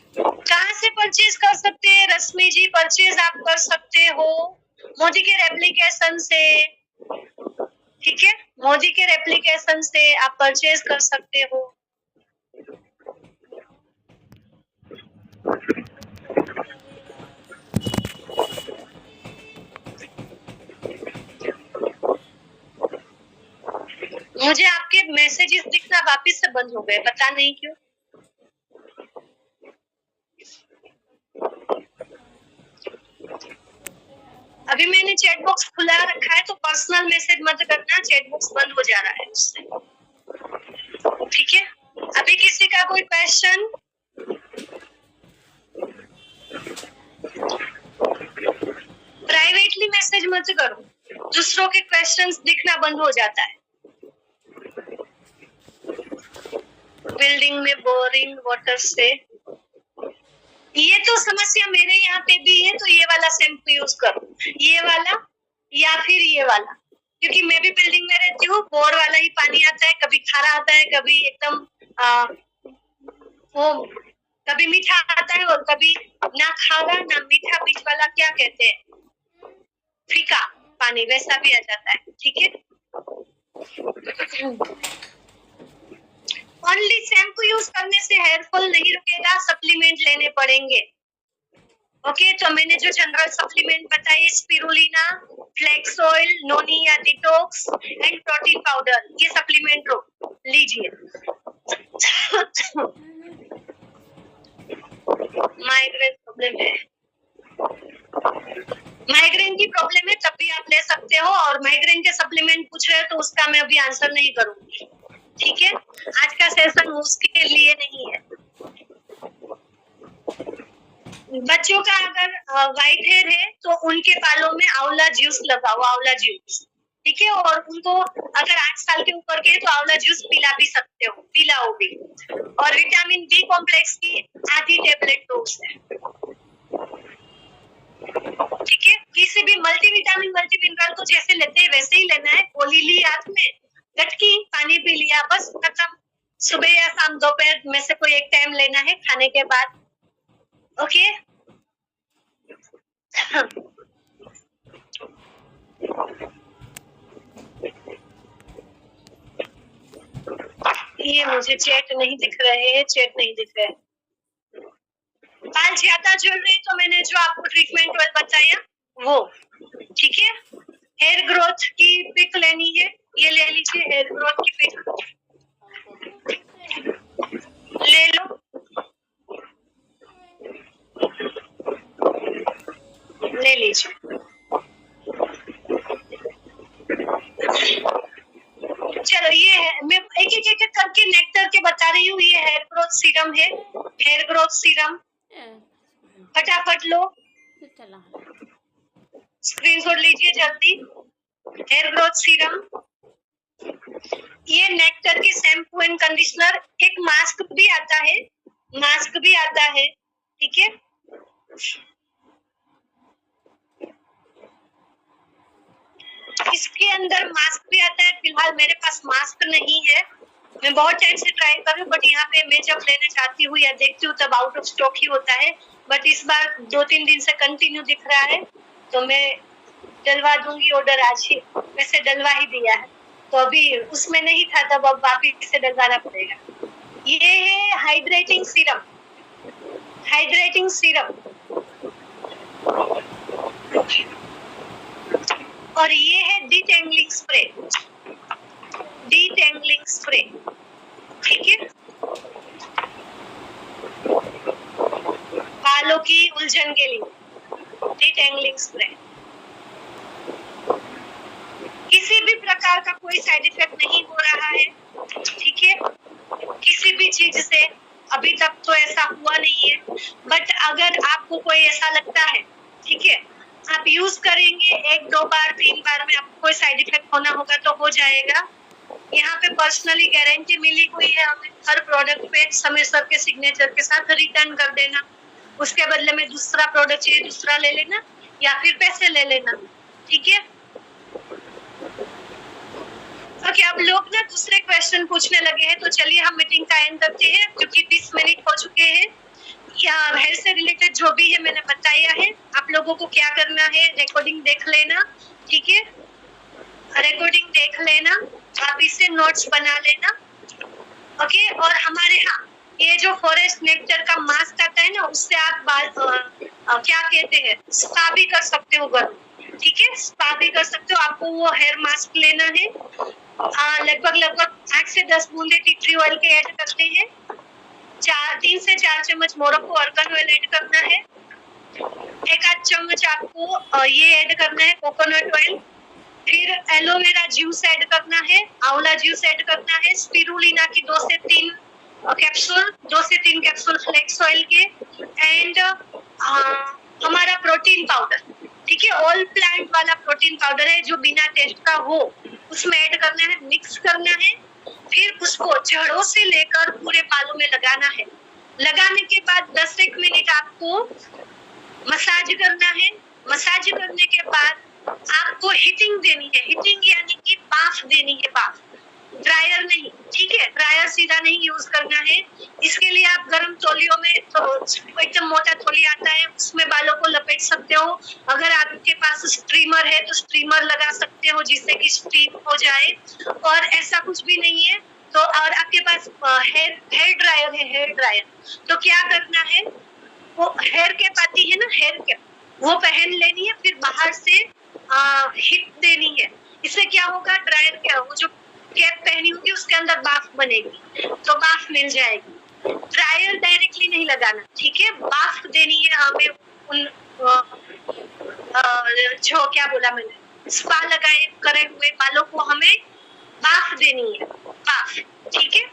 A: कहाँ से परचेज कर सकते हैं रश्मि जी? परचेज आप कर सकते हो मोदी के एप्लीकेशन से, ठीक है। मोदी के एप्लीकेशन से आप परचेज कर सकते हो। मुझे आपके मैसेजेस दिखना वापस से बंद हो गए, पता नहीं क्यों। अभी मैंने चैट बॉक्स खुला रखा है, तो पर्सनल मैसेज मत करना, चैट बॉक्स बंद हो जा रहा है उससे, ठीक है। अभी किसी का कोई क्वेश्चन? प्राइवेटली मैसेज मत करो, दूसरों के क्वेश्चंस दिखना बंद हो जाता है। बिल्डिंग में बोरिंग वाटर से, ये तो समस्या मेरे यहाँ पे भी है, तो ये वाला शैम्पू यूज करो, ये वाला या फिर ये वाला, क्योंकि मैं भी बिल्डिंग में रहती हूँ, बोर वाला ही पानी आता है, कभी खारा आता है, कभी एकदम वो कभी मीठा आता है, और कभी ना खारा ना मीठा, बीच वाला क्या कहते हैं, फीका पानी, वैसा भी आ जाता है, ठीक है। ओनली शैम्पू यूज करने से हेयर फॉल नहीं रुकेगा, सप्लीमेंट लेने पड़ेंगे। ओके, तो मैंने जो जनरल सप्लीमेंट बताई, स्पिरुलिना, फ्लेक्स ऑयल, नोनी या डिटॉक्स एंड प्रोटीन पाउडर, ये सप्लीमेंट लीजिए। माइग्रेन प्रॉब्लम है, माइग्रेन की प्रॉब्लम है, तब भी आप ले सकते हो, और माइग्रेन के सप्लीमेंट पूछ रहे हो तो उसका मैं अभी आंसर नहीं करूंगी, ठीक है। आज का सेशन उसके लिए नहीं है। बच्चों का अगर व्हाइट हेयर है तो उनके बालों में आंवला जूस लगाओ, आंवला जूस, ठीक है। और उनको अगर 8 साल के ऊपर के तो आंवला जूस पिला भी सकते हो, पिलाओ भी। और विटामिन बी कॉम्प्लेक्स की आधी टेबलेट दो उसे, ठीक है। किसी भी मल्टीविटामिन मल्टीमिनरल तो जैसे लेते हैं वैसे ही लेना है, गोली ली हाथ में गटकी, पानी पी लिया, बस खत्म। सुबह या शाम दोपहर में से कोई एक टाइम लेना है खाने के बाद। ओके ये मुझे चैट नहीं दिख रहे हैं, चैट नहीं दिख रहे। बाल ज्यादा झड़ रहे तो मैंने जो आपको ट्रीटमेंट ऑयल बताया वो, ठीक है। हेयर ग्रोथ की पिक लेनी है, ये ले लीजिए, हेयर ग्रोथ की पिक ले लो, ले लीजिए। चलो ये है, मैं एक एक करके नेक्टर के बता रही हूँ। ये हेयर ग्रोथ सीरम है, हेयर ग्रोथ सीरम, फटाफट लो, स्क्रीनशॉट लीजिए जल्दी। हेयर ग्रोथ सीरम, ये नेक्टर के शैम्पू एंड कंडीशनर, एक मास्क भी आता है, मास्क भी आता है, ठीक है। इसके अंदर मास्क भी आता है, फिलहाल मेरे पास मास्क नहीं है, मैं बहुत टाइम से ट्राई कर रही हूँ, बट यहाँ पे मैं जब लेने जाती हूँ या देखती हूँ तब आउट ऑफ स्टॉक ही होता है। बट इस बार 2-3 दिन से कंटिन्यू दिख रहा है, तो मैं डलवा दूंगी ऑर्डर आज ही, वैसे डलवा ही दिया है, तो अभी उसमें नहीं था तब अब वापिस से डलवाना पड़ेगा। ये है हाइड्रेटिंग सीरम, हाइड्रेटिंग सीरम, और ये है डीटेंगलिंग स्प्रे, डीटेंगलिंग स्प्रे, ठीक है। बालों की उलझन के लिए डीटेंगलिंग स्प्रे, किसी भी प्रकार का कोई साइड इफेक्ट नहीं हो रहा है, ठीक है, किसी भी चीज से अभी तक तो ऐसा हुआ नहीं है। बट अगर आपको कोई ऐसा लगता है, ठीक है, आप यूज करेंगे 1-2 बार 3 बार में आपको कोई साइड इफेक्ट होना होगा तो हो जाएगा। यहाँ पे पर्सनली गारंटी मिली हुई है हमें, हर प्रोडक्ट पे समय सर के सिग्नेचर के साथ रिटर्न कर देना, उसके बदले में दूसरा प्रोडक्ट चाहिए दूसरा ले लेना या फिर पैसे ले लेना, ठीक है। ओके, अब लोग ना दूसरे क्वेश्चन पूछने लगे हैं, तो चलिए हम मीटिंग का एंड करते हैं क्योंकि 20 मिनट हो चुके हैं। या हेल्थ से रिलेटेड जो भी है मैंने बताया है, आप लोगों को क्या करना है, रिकॉर्डिंग देख लेना, ठीक है, रिकॉर्डिंग देख लेना, आप इससे नोट्स बना लेना, ओके। और हमारे यहाँ ये जो फॉरेस्ट नेक्टर का मास्क आता है ना, उससे आप क्या कहते हैं, स्पा भी कर सकते हो घर, ठीक है, स्पा भी कर सकते हो। आपको वो हेयर मास्क लेना है, लगभग 8 से 10 बूंदे टी ट्री ऑयल के ऐड करते हैं, 3 से 4 चम्मच मोरक्को आर्गन ऑयल ऐड करना है, 1-8 चम्मच आपको ये ऐड करना है कोकोनट ऑयल, फिर एलोवेरा जूस ऐड करना है, आंवला जूस ऐड करना है, स्पिरुलिना की 2 से 3 कैप्सूल फ्लेक्स ऑयल के, एंड हमारा प्रोटीन पाउडर, ठीक है, ऑल प्लांट वाला प्रोटीन पाउडर है जो बिना टेस्ट का हो, उसमें ऐड करना है, मिक्स करना है, फिर उसको जड़ों से लेकर पूरे बालों में लगाना है। लगाने के बाद 10-1 मिनट आपको मसाज करना है, मसाज करने के बाद आपको हीटिंग देनी है, हीटिंग यानी कि बाफ देनी है, बाफ, ड्रायर नहीं, ठीक है, ड्रायर सीधा नहीं यूज करना है। इसके लिए आप गर्म तौलियों में, तो एकदम मोटा तौलिया आता है उसमें बालों को लपेट सकते हो, अगर आपके पास स्ट्रीमर है तो स्ट्रीमर लगा सकते हो जिससे कि स्टीम हो जाए, और ऐसा कुछ भी नहीं है तो, और आपके पास हेयर ड्रायर है, हेयर ड्रायर, तो क्या करना है, वो हेयर कैप आती है ना, हेयर कैप, वो पहन लेनी है, फिर बाहर से हिट देनी है। इससे क्या होगा, ड्रायर क्या, वो जो कैप पहनी होगी उसके अंदर बाफ बनेगी, तो बाफ मिल जाएगी। ड्रायर डायरेक्टली नहीं लगाना, ठीक है, बाफ देनी है हमें उन जो क्या बोला मैंने, स्पा लगाए करे हुए बालों को हमें बाफ देनी है, बाफ, ठीक है,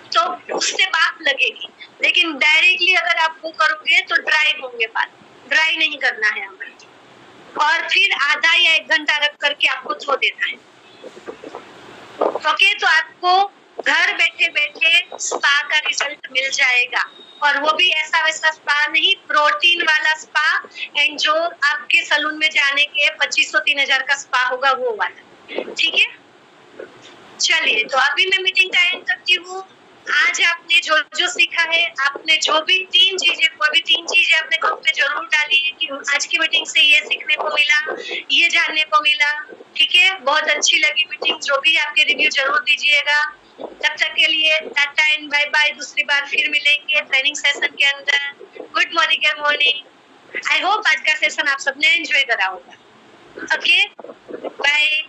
A: तो उससे बाफ लगेगी। लेकिन डायरेक्टली अगर आप वो करोगे तो ड्राई होंगे बाल, ड्राई नहीं करना है हमें, और फिर आधा या 1 घंटा रख करके आपको धो देना है, ओके। तो आपको घर बैठे बैठे स्पा का रिजल्ट मिल जाएगा, और वो भी ऐसा वैसा स्पा नहीं, प्रोटीन वाला स्पा, एंड जो आपके सलून में जाने के 2500-3000 का स्पा होगा वो वाला, ठीक है। चलिए, तो अभी मैं मीटिंग का एंड करती हूँ। आज आपने जो जो सीखा है, आपने जो भी 3 चीजें अपने ग्रुप में जरूर डाली कि आज की मीटिंग से ये सीखने को मिला, ये जानने को मिला। ठीक है, बहुत अच्छी लगी मीटिंग। जो भी आपके रिव्यू जरूर दीजिएगा। तब तक के लिए टाटा एंड बाय बाय। दूसरी बार फिर मिलेंगे ट्रेनिंग सेशन के अंदर। Good morning. आई होप आज का सेशन आप सबने एंजॉय करा होगा। Okay, bye.